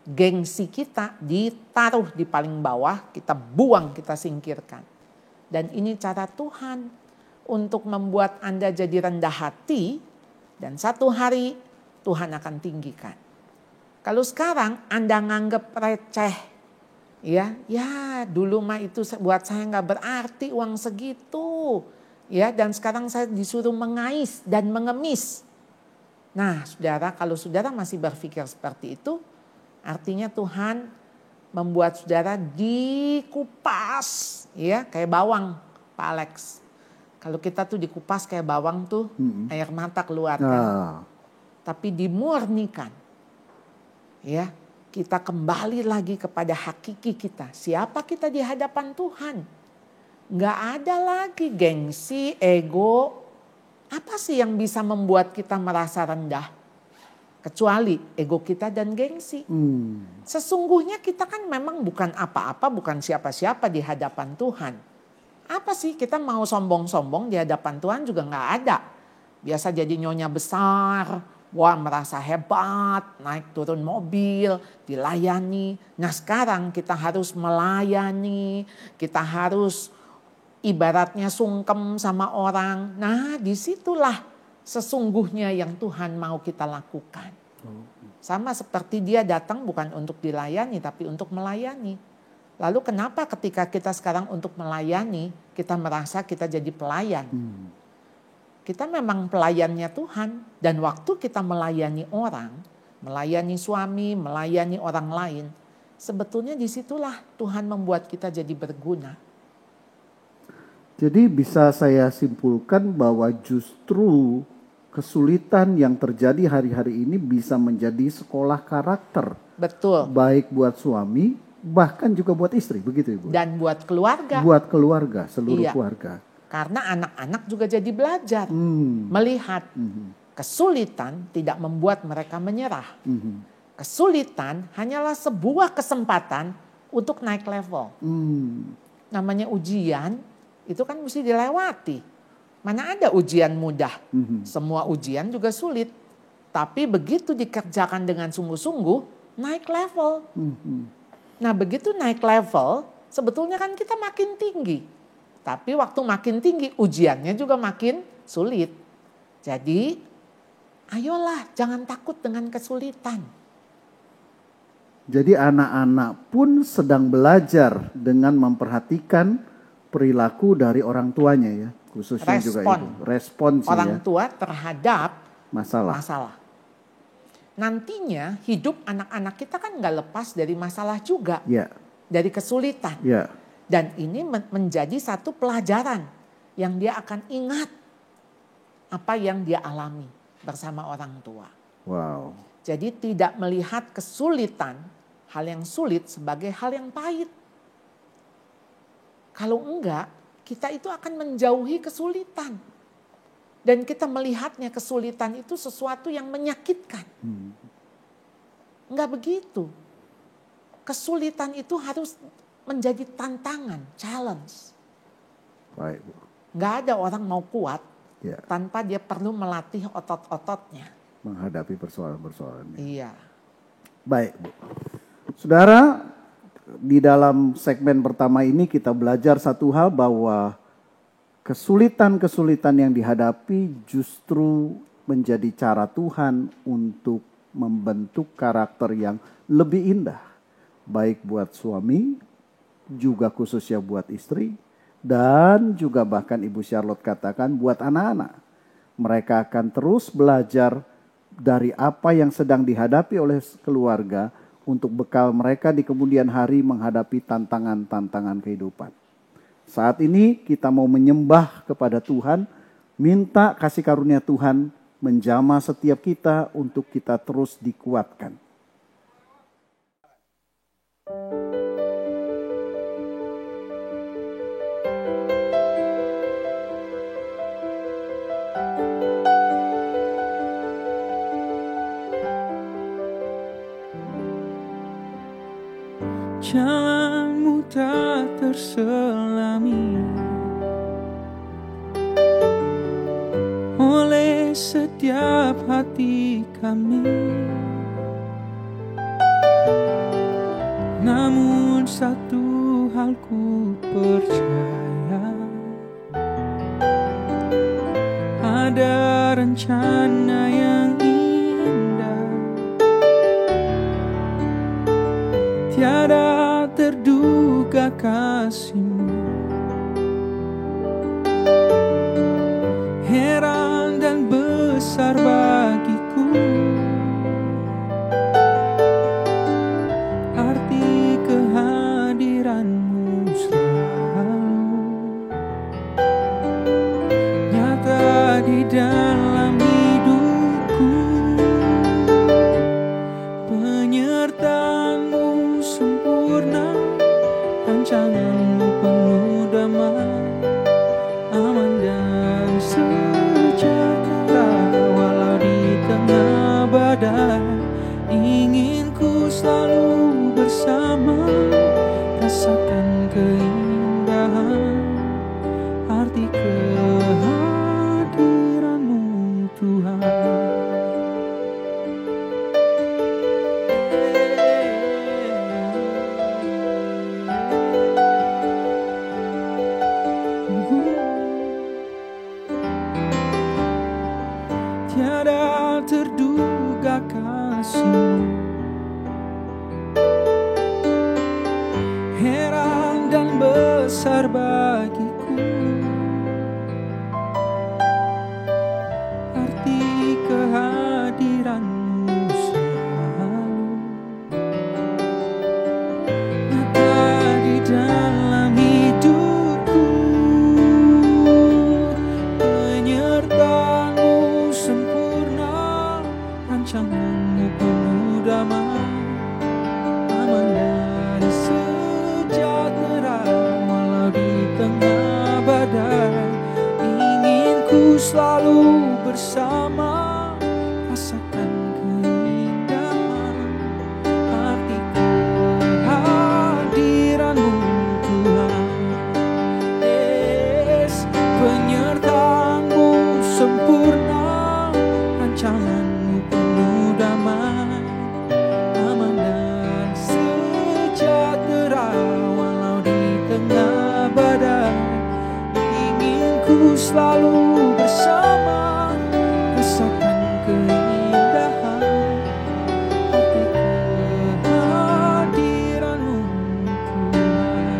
gengsi kita ditaruh di paling bawah, kita buang, kita singkirkan. Dan ini cara Tuhan untuk membuat Anda jadi rendah hati dan satu hari Tuhan akan tinggikan. Kalau sekarang Anda nganggep receh, ya dulu mah itu buat saya nggak berarti uang segitu. Ya, dan sekarang saya disuruh mengais dan mengemis. Nah, saudara, kalau saudara masih berpikir seperti itu, artinya Tuhan membuat saudara dikupas, ya, kayak bawang, Pak Alex. Kalau kita tuh dikupas kayak bawang tuh, air mata keluar kan. Tapi dimurnikan, ya, kita kembali lagi kepada hakiki kita. Siapa kita di hadapan Tuhan? Nggak ada lagi gengsi, ego. Apa sih yang bisa membuat kita merasa rendah? Kecuali ego kita dan gengsi. Sesungguhnya kita kan memang bukan apa-apa, bukan siapa-siapa di hadapan Tuhan. Apa sih kita mau sombong-sombong di hadapan Tuhan juga nggak ada. Biasa jadi nyonya besar, wah merasa hebat, naik turun mobil, dilayani. Nah sekarang kita harus melayani, kita harus ibaratnya sungkem sama orang. Nah disitulah sesungguhnya yang Tuhan mau kita lakukan. Sama seperti dia datang bukan untuk dilayani tapi untuk melayani. Lalu kenapa ketika kita sekarang untuk melayani kita merasa kita jadi pelayan? Kita memang pelayannya Tuhan dan waktu kita melayani orang, melayani suami, melayani orang lain, sebetulnya disitulah Tuhan membuat kita jadi berguna. Jadi bisa saya simpulkan bahwa justru kesulitan yang terjadi hari-hari ini bisa menjadi sekolah karakter. Betul. Baik buat suami, bahkan juga buat istri, begitu Ibu? Dan buat keluarga. Buat keluarga, seluruh Iya. keluarga. Karena anak-anak juga jadi belajar. Melihat kesulitan tidak membuat mereka menyerah. Kesulitan hanyalah sebuah kesempatan untuk naik level. Namanya ujian, itu kan mesti dilewati. Mana ada ujian mudah. Semua ujian juga sulit. Tapi begitu dikerjakan dengan sungguh-sungguh, naik level. Nah begitu naik level, sebetulnya kan kita makin tinggi. Tapi waktu makin tinggi, ujiannya juga makin sulit. Jadi, ayolah jangan takut dengan kesulitan. Jadi anak-anak pun sedang belajar dengan memperhatikan perilaku dari orang tuanya ya. Khususnya juga itu. Respon sih orang ya. tua terhadap masalah. Nantinya hidup anak-anak kita kan gak lepas dari masalah juga. Ya. Dari kesulitan. Ya. Dan ini menjadi satu pelajaran yang dia akan ingat apa yang dia alami bersama orang tua. Wow. Jadi tidak melihat kesulitan, hal yang sulit sebagai hal yang pahit. Kalau enggak, kita itu akan menjauhi kesulitan. Dan kita melihatnya kesulitan itu sesuatu yang menyakitkan. Enggak begitu. Kesulitan itu harus menjadi tantangan, challenge. Baik, Bu. Enggak ada orang mau kuat tanpa dia perlu melatih otot-ototnya. Menghadapi persoalan-persoalan. Iya. Baik, Bu. Saudara, di dalam segmen pertama ini kita belajar satu hal bahwa kesulitan-kesulitan yang dihadapi justru menjadi cara Tuhan untuk membentuk karakter yang lebih indah. Baik buat suami, juga khususnya buat istri, dan juga bahkan Ibu Charlotte katakan buat anak-anak. Mereka akan terus belajar dari apa yang sedang dihadapi oleh keluarga untuk bekal mereka di kemudian hari menghadapi tantangan-tantangan kehidupan. Saat ini kita mau menyembah kepada Tuhan, minta kasih karunia Tuhan menjamah setiap kita untuk kita terus dikuatkan. Jalanmu tak terselami oleh setiap hati kami. Namun satu hal ku percaya, ada rencana yang indah, tiada terduga kasih-Mu. Heran dan besar bagiku arti kehadiran-Mu selalu nyata di dalam hidupku. Penyertaan-Mu sempurna, rancangan-Mu penuh damai. kasih-Mu. Heran dan besar bagiku arti kehadiran-Mu selalu nyata di dalam hidupku. Penyertaan-Mu sempurna, rancangan-Mu penuh damai, aman dan sejahtera walau di tengah badai. Ingin ku selalu bersama, rasakan keindahan arti kehadiran-Mu Tuhan. Yes, penyertaan-Mu sempurna, rancangan-Mu penuh damai, aman dan sejahtera walau di tengah badai. Ingin ku selalu bersama, rasakan keindahan arti kehadiran-Mu Tuhan.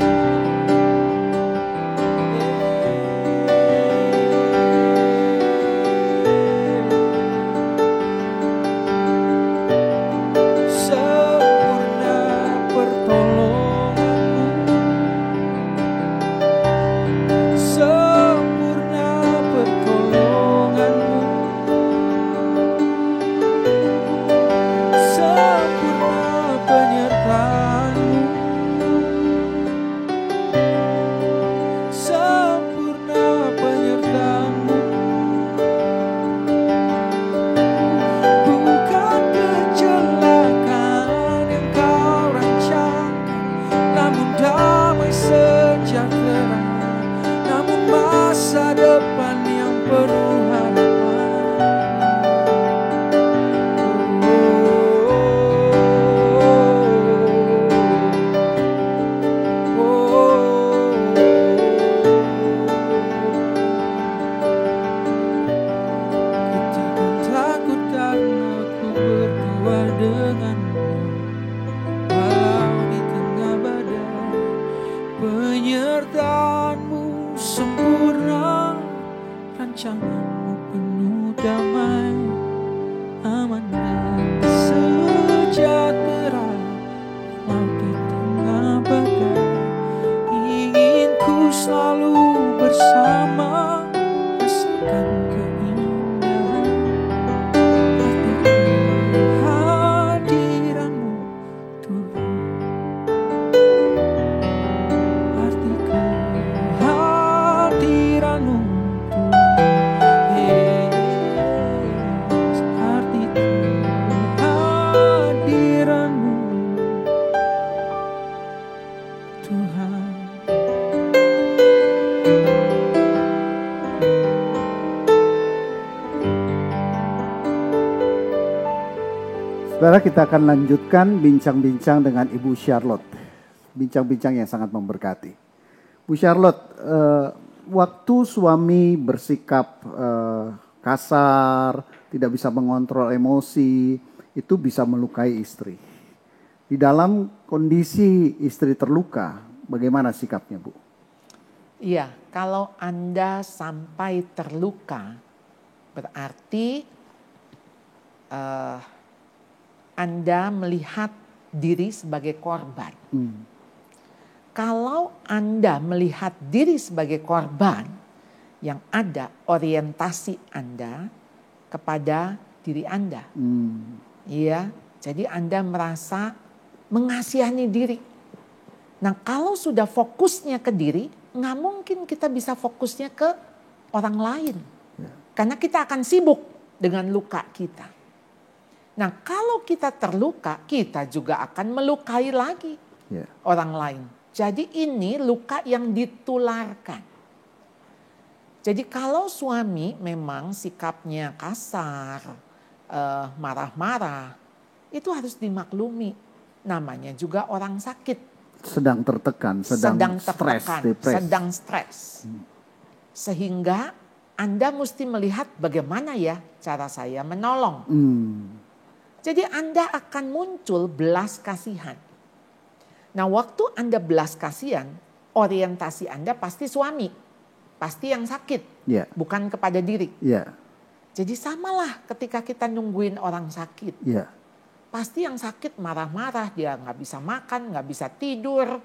Sempurna pertolongan-Mu, sempurna pertolongan-Mu, sempurna penyertaan-Mu, sempurna penyertaan-Mu. Bukan kecelakaan yang Kau rancangkan, namun damai sejahtera, namun masa depan yang penuh harapan. Ku takkan takut karena ku berdua dengan-Mu, walau di tengah badai. Penyertaan-Mu sempurna, rancangan-Mu penuh damai, aman dan sejahtera walau di tengah badai. Ingin ku selalu bersama, rasakan keindahan arti kehadiran-Mu Tuhan. Arti kehadiran-Mu Tuhan. Yes, arti kehadiran-Mu Tuhan. Saudara, kita akan lanjutkan bincang-bincang dengan Ibu Charlotte. Bincang-bincang yang sangat memberkati. Bu Charlotte, waktu suami bersikap kasar, tidak bisa mengontrol emosi, itu bisa melukai istri. Di dalam kondisi istri terluka, bagaimana sikapnya, Bu? Iya, kalau Anda sampai terluka, berarti Anda melihat diri sebagai korban. Kalau Anda melihat diri sebagai korban, yang ada orientasi Anda kepada diri Anda. Iya, jadi Anda merasa mengasihani diri. Nah, kalau sudah fokusnya ke diri, nggak mungkin kita bisa fokusnya ke orang lain. Karena kita akan sibuk dengan luka kita. Nah, kalau kita terluka, kita juga akan melukai lagi orang lain. Jadi ini luka yang ditularkan. Jadi kalau suami memang sikapnya kasar, marah-marah, itu harus dimaklumi. Namanya juga orang sakit. Sedang tertekan, sedang stres, sedang stres. Sehingga Anda mesti melihat bagaimana ya cara saya menolong. Jadi Anda akan muncul belas kasihan. Nah, waktu Anda belas kasihan, orientasi Anda pasti suami. Pasti yang sakit, Ya. bukan kepada diri. Ya. Jadi samalah ketika kita nungguin orang sakit. Ya. Pasti yang sakit marah-marah, dia nggak bisa makan, nggak bisa tidur.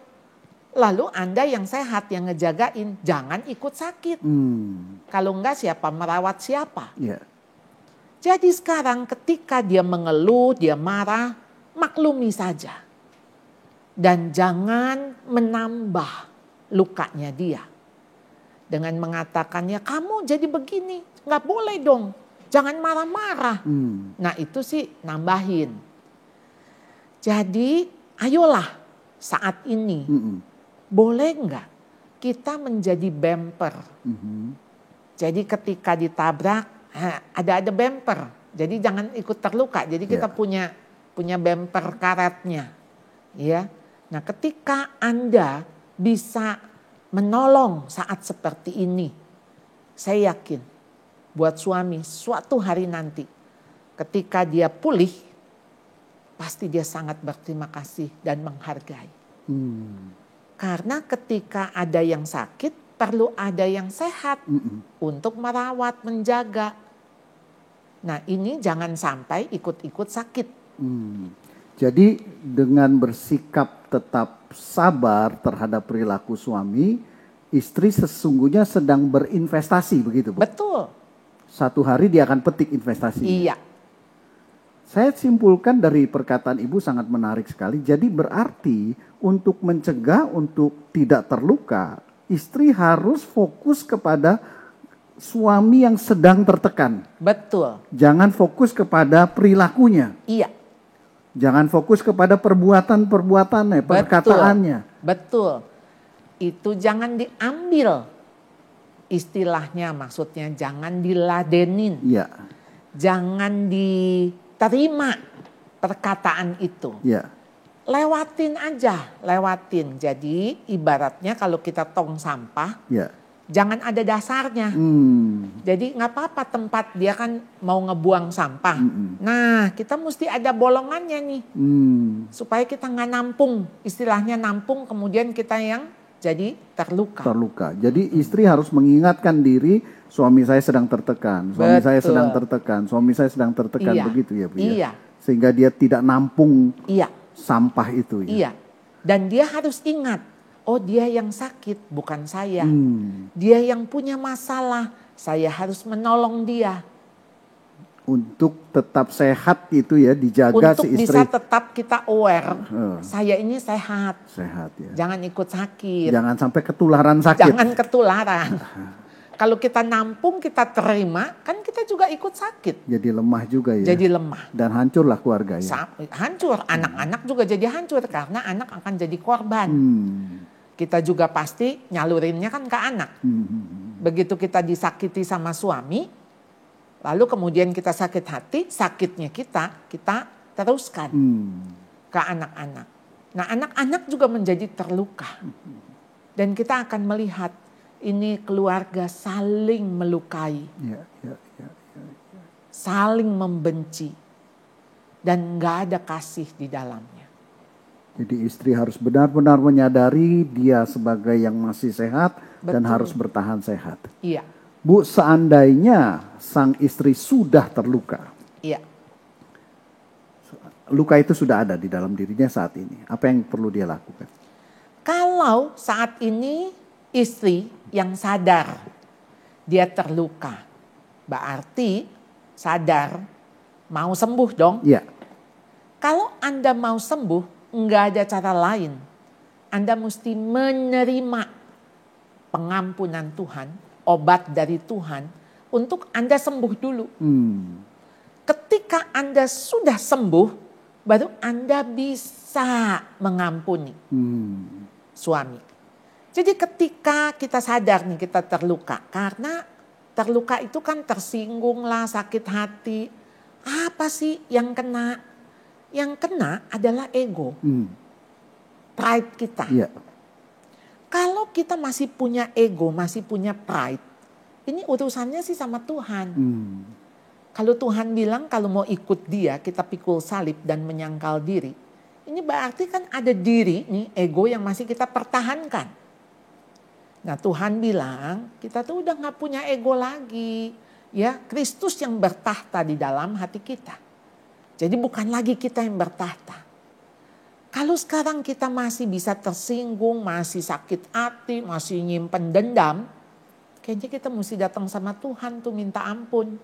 Lalu Anda yang sehat, yang ngejagain, jangan ikut sakit. Kalau enggak siapa merawat siapa? Ya. Jadi sekarang ketika dia mengeluh, dia marah, maklumi saja. Dan jangan menambah lukanya dia. Dengan mengatakannya, kamu jadi begini, nggak boleh dong. Jangan marah-marah. Nah itu sih nambahin. Jadi ayolah saat ini. Boleh nggak kita menjadi bumper? Jadi ketika ditabrak ada bumper. Jadi jangan ikut terluka. Jadi kita punya bumper karetnya. Ya. Nah ketika Anda bisa menolong saat seperti ini. Saya yakin buat suami suatu hari nanti ketika dia pulih. Pasti dia sangat berterima kasih dan menghargai. Karena ketika ada yang sakit, perlu ada yang sehat untuk merawat, menjaga. Nah ini jangan sampai ikut-ikut sakit. Jadi dengan bersikap tetap sabar terhadap perilaku suami, istri sesungguhnya sedang berinvestasi begitu Bu? Betul. Suatu hari dia akan petik investasi. Iya. Saya simpulkan dari perkataan Ibu sangat menarik sekali. Jadi berarti untuk mencegah, untuk tidak terluka, istri harus fokus kepada suami yang sedang tertekan. Betul. Jangan fokus kepada perilakunya. Iya. Jangan fokus kepada perbuatan-perbuatannya, perkataannya. Betul. Itu jangan diambil. Istilahnya maksudnya jangan diladenin. Iya. Jangan diterima perkataan itu. Iya. Lewatin aja, lewatin. Jadi ibaratnya kalau kita tong sampah, Iya. jangan ada dasarnya. Jadi nggak apa-apa tempat dia kan mau ngebuang sampah. Nah kita mesti ada bolongannya nih. Supaya kita nggak nampung. Istilahnya nampung kemudian kita yang jadi terluka. Terluka. Jadi istri harus mengingatkan diri, suami saya sedang tertekan. Suami saya sedang tertekan. Suami saya sedang tertekan. Iya. Begitu ya Bu? Iya. Sehingga dia tidak nampung sampah itu. Ya? Iya. Dan dia harus ingat. Oh dia yang sakit bukan saya. Dia yang punya masalah. Saya harus menolong dia. Untuk tetap sehat itu ya dijaga untuk si istri. Bisa tetap kita aware. Saya ini sehat. Sehat ya. Jangan ikut sakit. Jangan sampai ketularan sakit. Jangan ketularan. Kalau kita nampung kita terima kan kita juga ikut sakit. Jadi lemah juga ya. Jadi lemah. Dan hancurlah keluarga ya. Hancur. Anak-anak juga jadi hancur karena anak akan jadi korban. Kita juga pasti nyalurinnya kan ke anak. Begitu kita disakiti sama suami, lalu kemudian kita sakit hati, sakitnya kita teruskan ke anak-anak. Nah anak-anak juga menjadi terluka. Dan kita akan melihat ini keluarga saling melukai. Saling membenci. Dan gak ada kasih di dalamnya. Jadi istri harus benar-benar menyadari dia sebagai yang masih sehat. Betul. Dan harus bertahan sehat. Iya. Bu, seandainya sang istri sudah terluka. Iya. Luka itu sudah ada di dalam dirinya saat ini. Apa yang perlu dia lakukan? Kalau saat ini istri yang sadar dia terluka. Berarti sadar mau sembuh dong. Iya. Kalau Anda mau sembuh, nggak ada cara lain. Anda mesti menerima pengampunan Tuhan, obat dari Tuhan, untuk Anda sembuh dulu. Ketika Anda sudah sembuh, baru Anda bisa mengampuni suami. Jadi ketika kita sadar nih kita terluka, karena terluka itu kan tersinggung lah, sakit hati. Apa sih yang kena? Yang kena adalah ego. Pride kita. Iya. Kalau kita masih punya ego, masih punya pride, ini urusannya sih sama Tuhan. Kalau Tuhan bilang kalau mau ikut dia kita pikul salib dan menyangkal diri. Ini berarti kan ada diri nih, ego yang masih kita pertahankan. Nah Tuhan bilang kita tuh udah gak punya ego lagi. Ya, Kristus yang bertahta di dalam hati kita. Jadi bukan lagi kita yang bertahta. Kalau sekarang kita masih bisa tersinggung, masih sakit hati, masih nyimpen dendam. Kayaknya kita mesti datang sama Tuhan tuh minta ampun.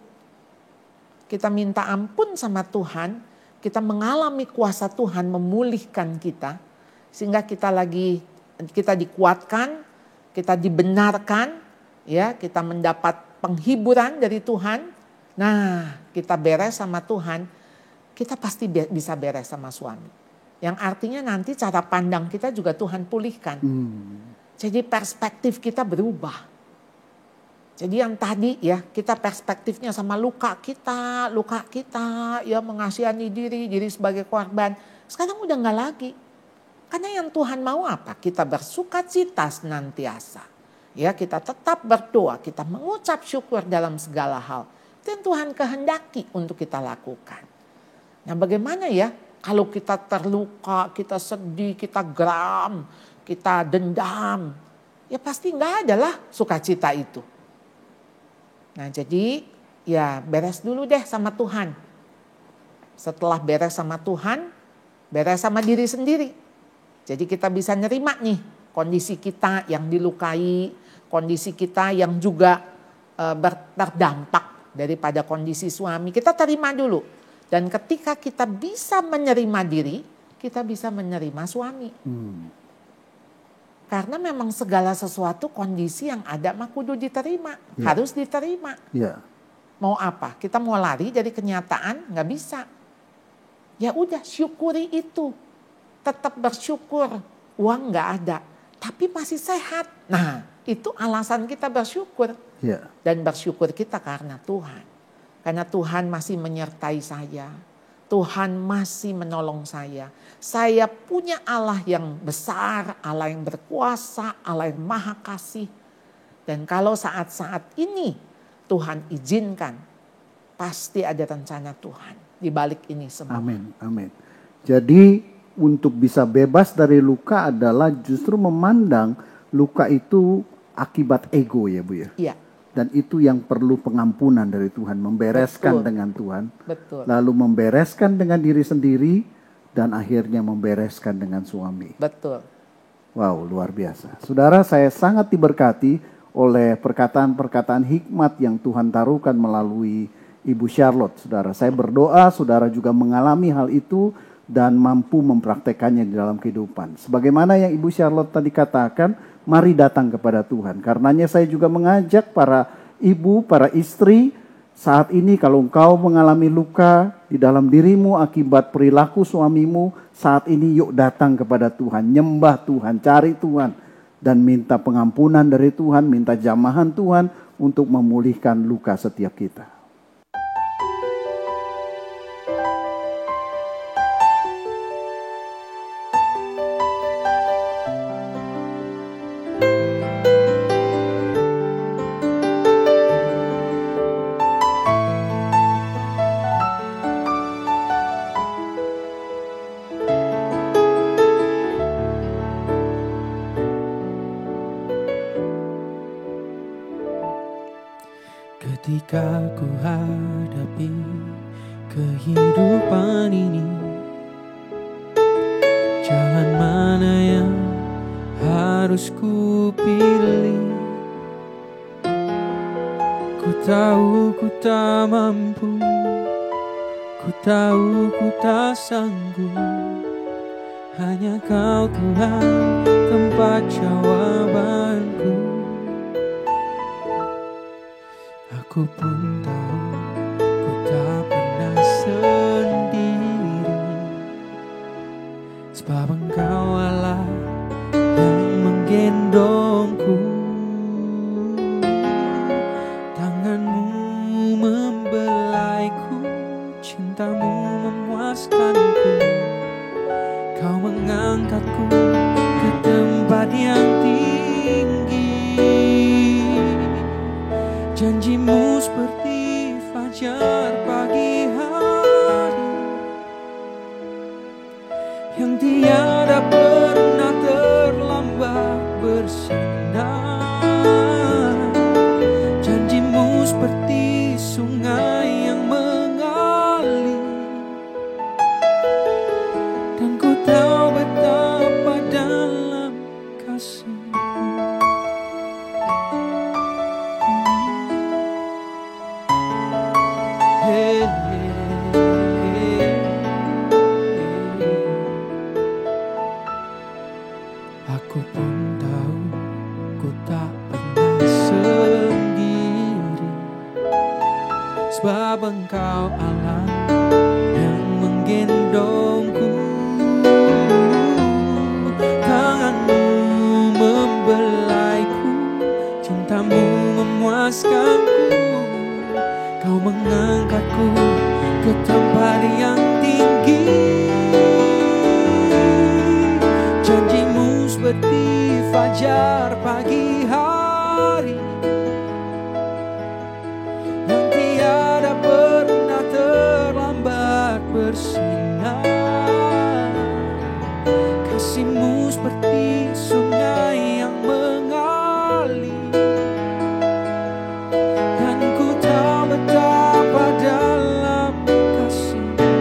Kita minta ampun sama Tuhan, kita mengalami kuasa Tuhan memulihkan kita. Sehingga kita dikuatkan, kita dibenarkan, ya, kita mendapat penghiburan dari Tuhan. Nah, kita beres sama Tuhan, kita pasti bisa beres sama suami. Yang artinya nanti cara pandang kita juga Tuhan pulihkan. Jadi perspektif kita berubah. Jadi yang tadi ya kita perspektifnya sama luka kita ya mengasihani diri sebagai korban. Sekarang udah gak lagi. Karena yang Tuhan mau apa? Kita bersukacita senantiasa. Ya kita tetap berdoa, kita mengucap syukur dalam segala hal. Itu yang Tuhan kehendaki untuk kita lakukan. Nah bagaimana ya kalau kita terluka, kita sedih, kita geram, kita dendam. Ya pasti gak ada lah sukacita itu. Nah jadi ya beres dulu deh sama Tuhan. Setelah beres sama Tuhan, beres sama diri sendiri. Jadi kita bisa nerima nih kondisi kita yang dilukai, kondisi kita yang juga terdampak daripada kondisi suami. Kita terima dulu. Dan ketika kita bisa menerima diri, kita bisa menerima suami. Karena memang segala sesuatu kondisi yang ada mah kudu diterima, harus diterima. Mau apa? Kita mau lari dari kenyataan nggak bisa. Ya udah syukuri itu, tetap bersyukur. Uang nggak ada, tapi masih sehat. Nah itu alasan kita bersyukur. Dan bersyukur kita karena Tuhan. Karena Tuhan masih menyertai saya. Tuhan masih menolong saya. Saya punya Allah yang besar, Allah yang berkuasa, Allah yang maha kasih. Dan kalau saat-saat ini Tuhan izinkan, pasti ada rencana Tuhan di balik ini semua. Amin, amin. Jadi untuk bisa bebas dari luka adalah justru memandang luka itu akibat ego ya Bu ya. Iya. Dan itu yang perlu pengampunan dari Tuhan, membereskan dengan Tuhan. Lalu membereskan dengan diri sendiri dan akhirnya membereskan dengan suami. Wow, luar biasa. Saudara, saya sangat diberkati oleh perkataan-perkataan hikmat yang Tuhan taruhkan melalui Ibu Charlotte. Saudara, saya berdoa saudara juga mengalami hal itu dan mampu mempraktekannya di dalam kehidupan. Sebagaimana yang Ibu Charlotte tadi katakan, mari datang kepada Tuhan. Karenanya saya juga mengajak para ibu, para istri, saat ini kalau engkau mengalami luka di dalam dirimu akibat perilaku suamimu, saat ini yuk datang kepada Tuhan, nyembah Tuhan, cari Tuhan, dan minta pengampunan dari Tuhan, minta jamahan Tuhan untuk memulihkan luka setiap kita. Ketika ku hadapi kehidupan ini, jalan mana yang harus ku pilih? Ku tahu ku tak mampu, ku tahu ku tak sanggup. Hanya Kau Tuhan tempat jawabanku. Aku pun tahu ku tak pernah sendiri, sebab Engkau Allah yang menggendongku. Tanganmu membelaiku, cintamu memuaskanku. Kau mengangkatku ke tempat yang tinggi. Janjimu seperti fajar fajar pagi hari yang tiada pernah terlambat bersinar. Janjimu seperti sungai yang mengalir, dan ku tahu betapa dalam kasih. Aku pun tahu ku tak pernah sendiri, sebab Engkau Allah yang menggendongku. Tanganmu membelaiku, cintamu memuaskanku. Kau mengangkatku ke tempat yang tinggi. Janjimu seperti fajar pagi hari yang tiada pernah terlambat bersinar. Kasihmu seperti sungai yang mengalir, dan ku tahu betapa dalam kasih-Mu.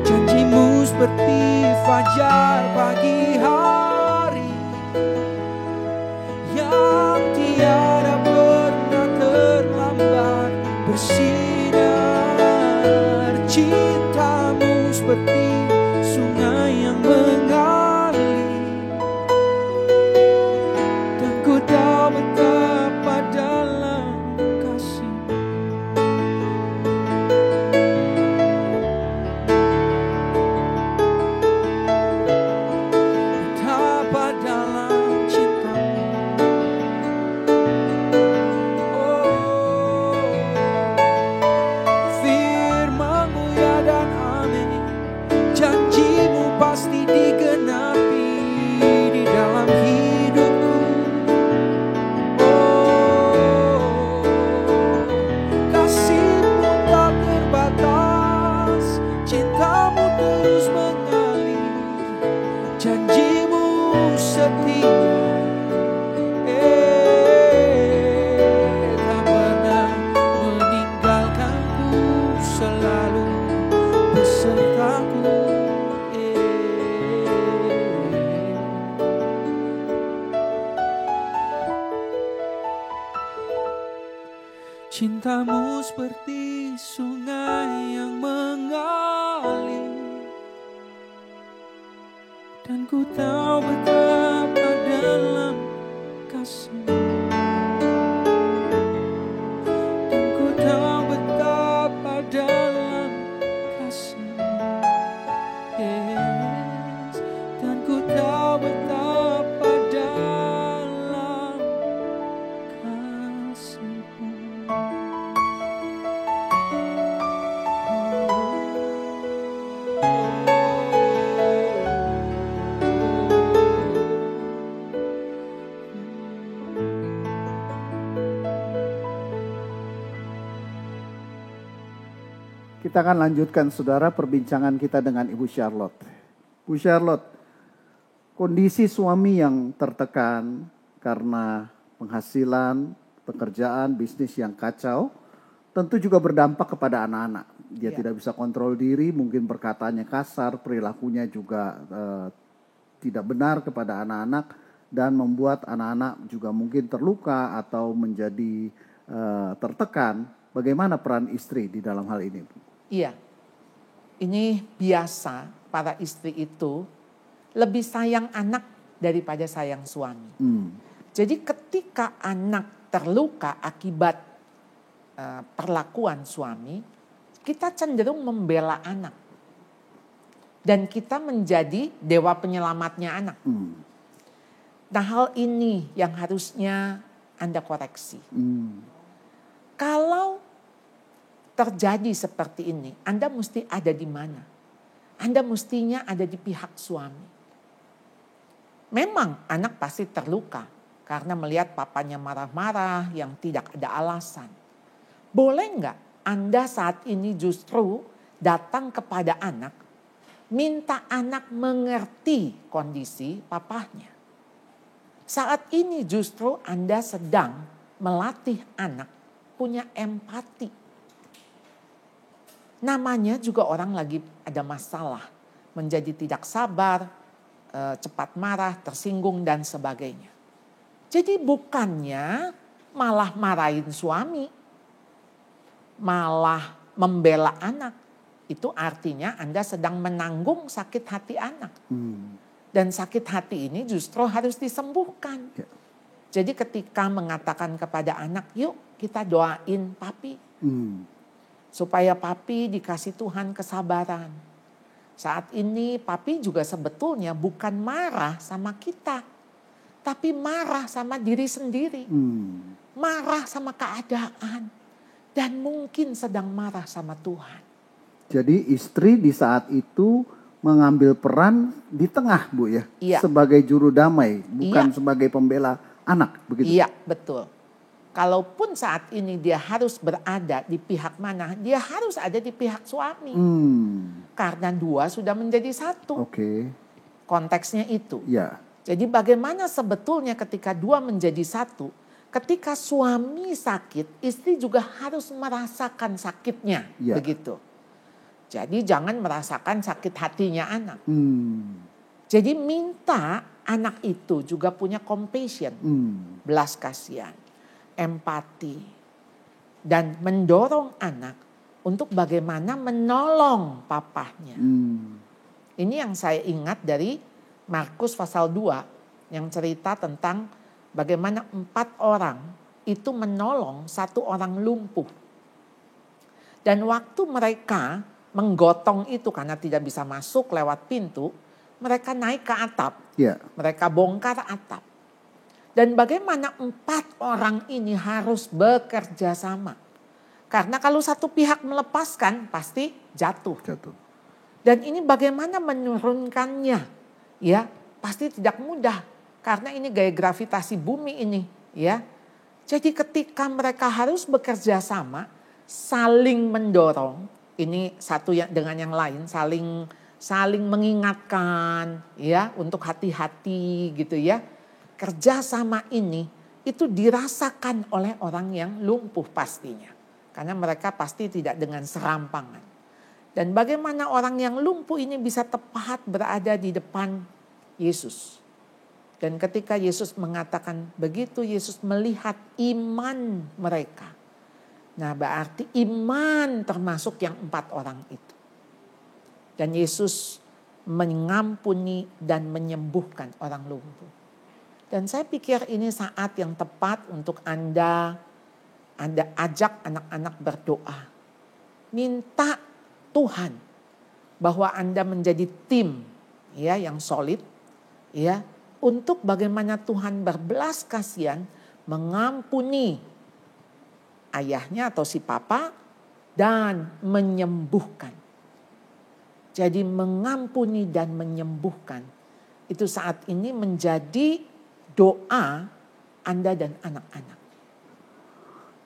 Janjimu seperti fajar pagi hari yang tiada pernah terlambat bersinar. Cintamu seperti sungai yang mengalir, dan ku tahu betapa dalam kasih. Betapa dalam cintamu. Oh, firman-Mu ya dan amin. Janjimu pasti digenapi di dalam hidupku. Oh, kasih-Mu tak terbatas, cintamu terus mengalir. Janjimu setia, tak pernah meninggalkanku, selalu besertaku. Cintamu seperti sungai yang mengalir, dan ku tahu betapa dalam kasih. Dan ku tahu betapa dalam kasih. Yes. Dan ku tahu betapa dalam kasih-Mu. Kita akan lanjutkan saudara perbincangan kita dengan Ibu Charlotte. Bu Charlotte, kondisi suami yang tertekan karena penghasilan, pekerjaan, bisnis yang kacau, tentu juga berdampak kepada anak-anak. Dia tidak bisa kontrol diri, mungkin perkataannya kasar, perilakunya juga tidak benar kepada anak-anak, dan membuat anak-anak juga mungkin terluka atau menjadi tertekan. Bagaimana peran istri di dalam hal ini? Iya, ini biasa para istri itu lebih sayang anak daripada sayang suami. Jadi ketika anak terluka akibat perlakuan suami, kita cenderung membela anak. Dan kita menjadi dewa penyelamatnya anak. Nah, hal ini yang harusnya Anda koreksi. Kalau terjadi seperti ini, Anda mesti ada di mana? Anda mestinya ada di pihak suami. Memang anak pasti terluka karena melihat papanya marah-marah yang tidak ada alasan. Boleh nggak Anda saat ini justru datang kepada anak, minta anak mengerti kondisi papahnya. Saat ini justru Anda sedang melatih anak punya empati. Namanya juga orang lagi ada masalah, menjadi tidak sabar, cepat marah, tersinggung dan sebagainya. Jadi bukannya malah marahin suami, malah membela anak. Itu artinya Anda sedang menanggung sakit hati anak. Dan sakit hati ini justru harus disembuhkan. Ya. Jadi ketika mengatakan kepada anak, yuk kita doain papi. Supaya papi dikasih Tuhan kesabaran. Saat ini papi juga sebetulnya bukan marah sama kita. Tapi marah sama diri sendiri. Marah sama keadaan. Dan mungkin sedang marah sama Tuhan. Jadi istri di saat itu mengambil peran di tengah, Bu ya. Iya. Sebagai juru damai, bukan Iya. sebagai pembela anak, begitu? Iya, betul. Kalaupun saat ini dia harus berada di pihak mana, dia harus ada di pihak suami. Karena dua sudah menjadi satu. Oke. Konteksnya itu. Ya. Jadi bagaimana sebetulnya ketika dua menjadi satu, ketika suami sakit, istri juga harus merasakan sakitnya. Ya. Begitu. Jadi jangan merasakan sakit hatinya anak. Jadi minta anak itu juga punya compassion, belas kasihan, empati, dan mendorong anak untuk bagaimana menolong papahnya. Ini yang saya ingat dari Markus pasal 2 yang cerita tentang bagaimana 4 orang itu menolong 1 orang lumpuh. Dan waktu mereka menggotong itu karena tidak bisa masuk lewat pintu, mereka naik ke atap. Ya. Mereka bongkar atap. Dan bagaimana 4 orang ini harus bekerja sama. Karena kalau satu pihak melepaskan pasti jatuh. Dan ini bagaimana menurunkannya, ya pasti tidak mudah. Karena ini gaya gravitasi bumi ini, ya. Jadi ketika mereka harus bekerja sama, saling mendorong, ini satu yang dengan yang lain, saling mengingatkan, ya untuk hati-hati gitu ya. Kerjasama ini itu dirasakan oleh orang yang lumpuh pastinya. Karena mereka pasti tidak dengan serampangan. Dan bagaimana orang yang lumpuh ini bisa tepat berada di depan Yesus. Dan ketika Yesus mengatakan begitu, Yesus melihat iman mereka. Nah berarti iman termasuk yang 4 orang itu. Dan Yesus mengampuni dan menyembuhkan orang lumpuh. Dan saya pikir ini saat yang tepat untuk Anda ajak anak-anak berdoa. Minta Tuhan bahwa Anda menjadi tim ya yang solid ya untuk bagaimana Tuhan berbelas kasihan mengampuni ayahnya atau si papa dan menyembuhkan. Jadi mengampuni dan menyembuhkan itu saat ini menjadi doa Anda dan anak-anak.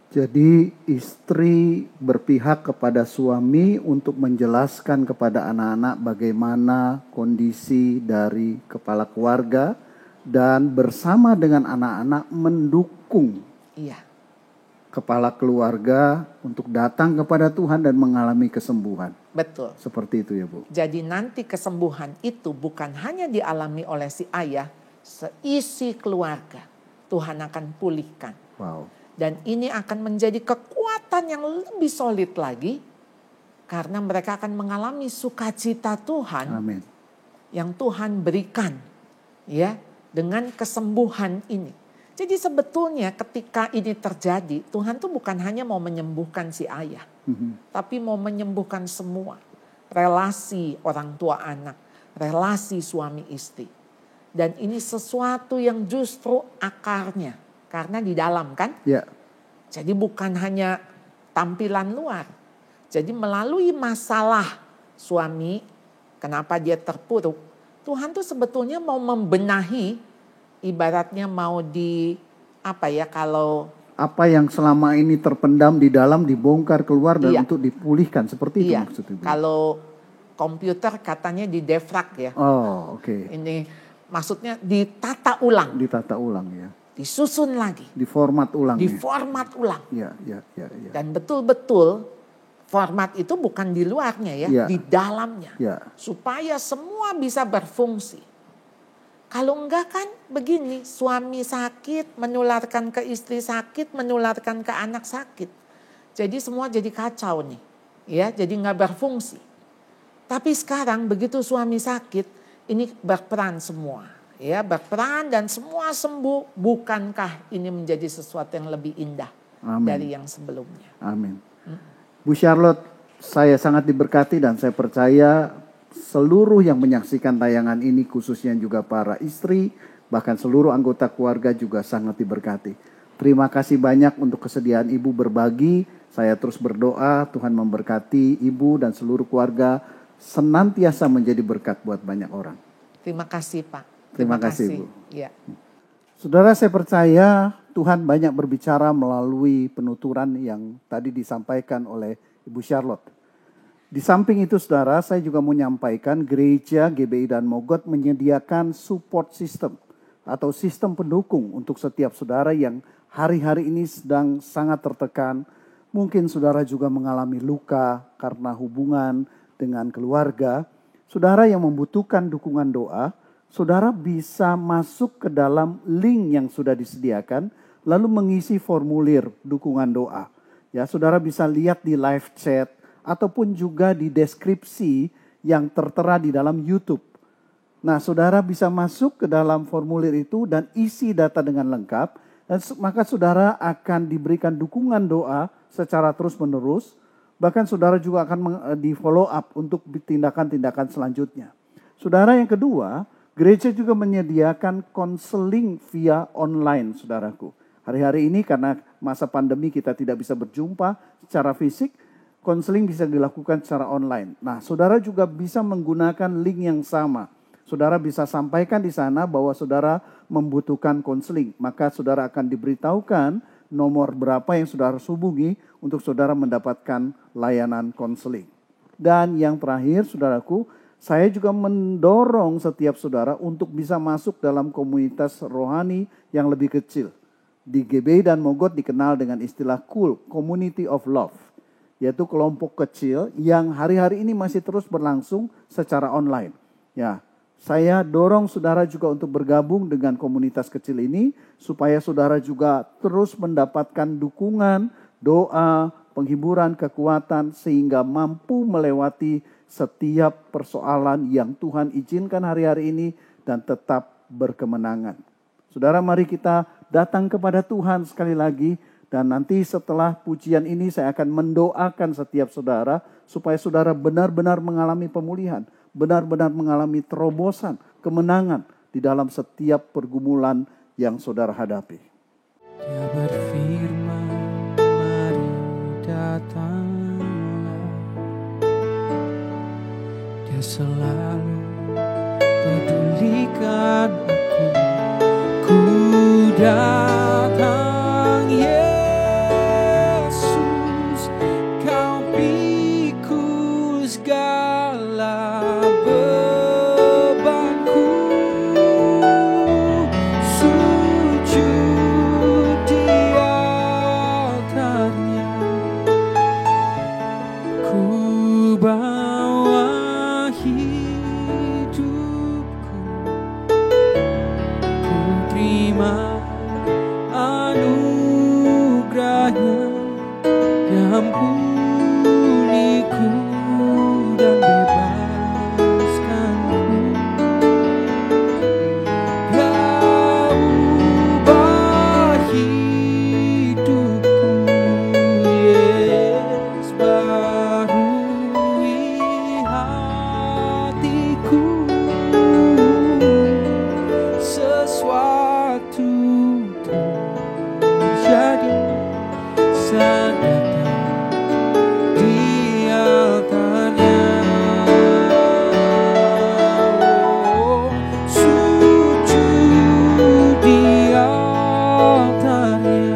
Jadi istri berpihak kepada suami untuk menjelaskan kepada anak-anak bagaimana kondisi dari kepala keluarga dan bersama dengan anak-anak mendukung kepala keluarga untuk datang kepada Tuhan dan mengalami kesembuhan. Betul. Seperti itu ya Bu. Jadi nanti kesembuhan itu bukan hanya dialami oleh si ayah, seisi keluarga Tuhan akan pulihkan. Wow. Dan ini akan menjadi kekuatan yang lebih solid lagi karena mereka akan mengalami sukacita Tuhan. Amin. Yang Tuhan berikan ya dengan kesembuhan ini. Jadi sebetulnya ketika ini terjadi, Tuhan tuh bukan hanya mau menyembuhkan si ayah, tapi mau menyembuhkan semua relasi orang tua anak, relasi suami istri. Dan ini sesuatu yang justru akarnya, karena di dalam kan. Ya. Jadi bukan hanya tampilan luar. Jadi melalui masalah suami, kenapa dia terpuruk, Tuhan tuh sebetulnya mau membenahi. Ibaratnya mau kalau apa yang selama ini terpendam di dalam dibongkar keluar dan Iya. untuk dipulihkan, seperti itu Iya, maksud Ibu. kalau komputer katanya di defrag ya. Oh, oke. Ini maksudnya ditata ulang, Ditata ulang ya. disusun lagi, Diformat ulang ya. diformat ulang. Ya, ya, ya, ya. Dan betul-betul format itu bukan di luarnya ya, Iya. di dalamnya. Ya. Supaya semua bisa berfungsi. Kalau enggak kan begini, suami sakit, menularkan ke istri sakit, menularkan ke anak sakit. Jadi semua jadi kacau nih, ya, jadi nggak berfungsi. Tapi sekarang begitu suami sakit, ini berperan semua, ya, berperan dan semua sembuh. Bukankah ini menjadi sesuatu yang lebih indah Amin. dari yang sebelumnya? Amin. Bu Charlotte, saya sangat diberkati dan saya percaya seluruh yang menyaksikan tayangan ini, khususnya juga para istri, bahkan seluruh anggota keluarga juga sangat diberkati. Terima kasih banyak untuk kesediaan Ibu berbagi. Saya terus berdoa Tuhan memberkati Ibu dan seluruh keluarga senantiasa menjadi berkat buat banyak orang. Terima kasih Pak. Terima kasih, Bu. Ya. Saudara, saya percaya Tuhan banyak berbicara melalui penuturan yang tadi disampaikan oleh Ibu Charlotte. Di samping itu saudara, saya juga mau menyampaikan gereja GBI dan Mogot menyediakan support system atau sistem pendukung untuk setiap saudara yang hari-hari ini sedang sangat tertekan. Mungkin saudara juga mengalami luka karena hubungan dengan keluarga. Saudara yang membutuhkan dukungan doa, saudara bisa masuk ke dalam link yang sudah disediakan lalu mengisi formulir dukungan doa. Ya, saudara bisa lihat di live chat ataupun juga di deskripsi yang tertera di dalam YouTube. Nah, saudara bisa masuk ke dalam formulir itu dan isi data dengan lengkap. Dan maka saudara akan diberikan dukungan doa secara terus-menerus. Bahkan saudara juga akan di follow up untuk tindakan-tindakan selanjutnya. Saudara, yang kedua, gereja juga menyediakan konseling via online, saudaraku. Hari-hari ini karena masa pandemi kita tidak bisa berjumpa secara fisik, konseling bisa dilakukan secara online. Nah, saudara juga bisa menggunakan link yang sama. Saudara bisa sampaikan di sana bahwa saudara membutuhkan konseling. Maka saudara akan diberitahukan nomor berapa yang saudara hubungi untuk saudara mendapatkan layanan konseling. Dan yang terakhir, saudaraku, saya juga mendorong setiap saudara untuk bisa masuk dalam komunitas rohani yang lebih kecil. Di GBI dan Mogot dikenal dengan istilah KUL, Community of Love. Yaitu kelompok kecil yang hari-hari ini masih terus berlangsung secara online. Ya, saya dorong saudara juga untuk bergabung dengan komunitas kecil ini supaya saudara juga terus mendapatkan dukungan, doa, penghiburan, kekuatan sehingga mampu melewati setiap persoalan yang Tuhan izinkan hari-hari ini dan tetap berkemenangan. Saudara, mari kita datang kepada Tuhan sekali lagi. Dan nanti setelah pujian ini saya akan mendoakan setiap saudara supaya saudara benar-benar mengalami pemulihan, benar-benar mengalami terobosan, kemenangan di dalam setiap pergumulan yang saudara hadapi. Dia berfirman, mari datanglah. Dia selalu pedulikan aku. Ku datang, Yesus, kau pikul segala bebanku. Sujud di altarnya, ku bawa hidupku. Ku terima anugerahnya yang ampuniku dan bebaskanku. Kau ubah hidupku, Yesus, barui hatiku. Sesuatu terjadi saat datang di altarnya. Oh, sujud di altarnya,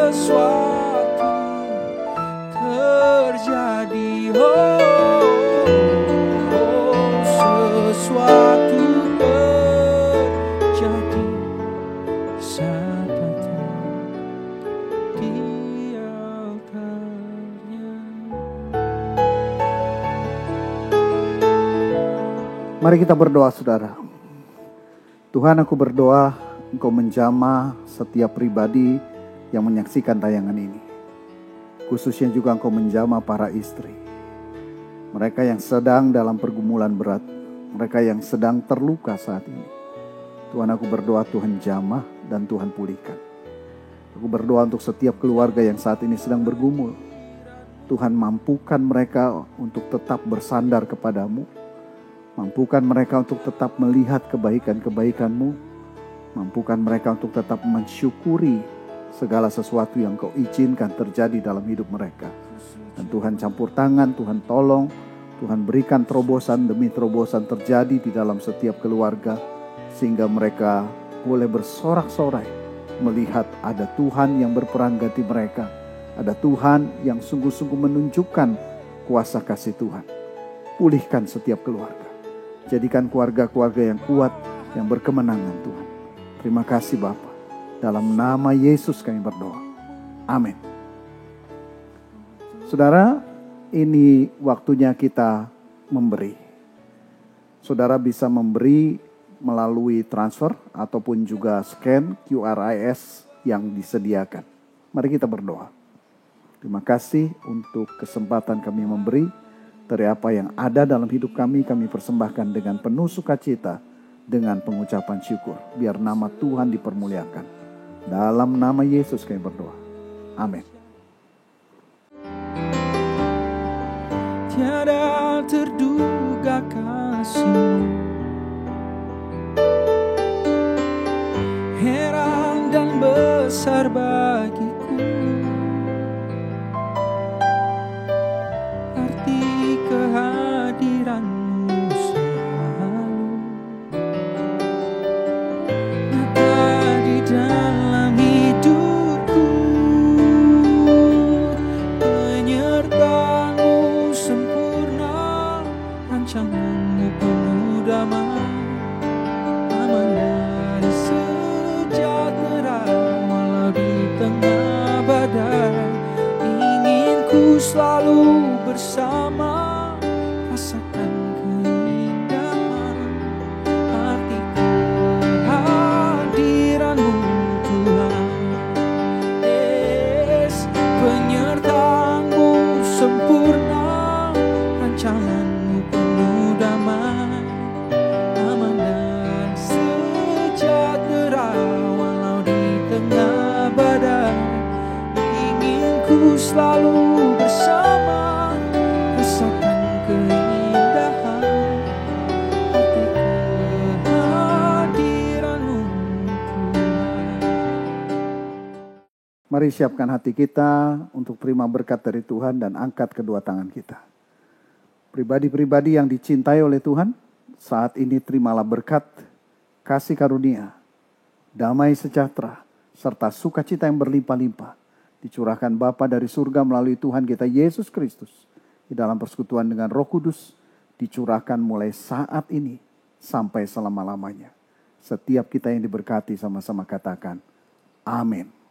sesuatu terjadi. Sesuatu terjadi saat datang di altarnya. Mari kita berdoa, saudara. Tuhan, aku berdoa Engkau menjamah setiap pribadi yang menyaksikan tayangan ini. Khususnya juga Engkau menjamah para istri. Mereka yang sedang dalam pergumulan berat. Mereka yang sedang terluka saat ini. Tuhan, aku berdoa Tuhan jamah dan Tuhan pulihkan. Aku berdoa untuk setiap keluarga yang saat ini sedang bergumul. Tuhan, mampukan mereka untuk tetap bersandar kepadamu. Mampukan mereka untuk tetap melihat kebaikan-kebaikan-Mu. Mampukan mereka untuk tetap mensyukuri segala sesuatu yang Kau izinkan terjadi dalam hidup mereka. Dan Tuhan campur tangan, Tuhan tolong, Tuhan berikan terobosan demi terobosan terjadi di dalam setiap keluarga. Sehingga mereka boleh bersorak-sorai melihat ada Tuhan yang berperang ganti mereka. Ada Tuhan yang sungguh-sungguh menunjukkan kuasa kasih Tuhan. Pulihkan setiap keluarga. Jadikan keluarga-keluarga yang kuat, yang berkemenangan Tuhan. Terima kasih Bapa. Dalam nama Yesus kami berdoa. Amin. Saudara, ini waktunya kita memberi. Saudara bisa memberi melalui transfer ataupun juga scan QRIS yang disediakan. Mari kita berdoa. Terima kasih untuk kesempatan kami memberi. Dari apa yang ada dalam hidup kami persembahkan dengan penuh sukacita, dengan pengucapan syukur. Biar nama Tuhan dipermuliakan. Dalam nama Yesus kami berdoa. Amin. Tiada terduga kasih-Mu, heran dan besar bagiku. Arti kehadiran-Mu selalu nyata di dalam hidupku. Penyertaan-Mu sempurna, rancangan-Mu penuh damai. Aman dan sejahtera walau di tengah badai. Ingin ku selalu bersama, rasakan keindahan arti kehadiran-Mu Tuhan. Yes, penyertaan-Mu sempurna, rancangan-Mu penuh damai. Aman dan sejahtera walau di tengah badai. Ingin ku selalu bersama, rasakan keindahan arti kehadiran-Mu Tuhan. Mari siapkan hati kita untuk terima berkat dari Tuhan dan angkat kedua tangan kita. Pribadi-pribadi yang dicintai oleh Tuhan, saat ini terimalah berkat, kasih karunia, damai sejahtera, serta sukacita yang berlimpah-limpah. Dicurahkan Bapa dari surga melalui Tuhan kita Yesus Kristus. Di dalam persekutuan dengan Roh Kudus, dicurahkan mulai saat ini sampai selama-lamanya. Setiap kita yang diberkati sama-sama katakan, amin.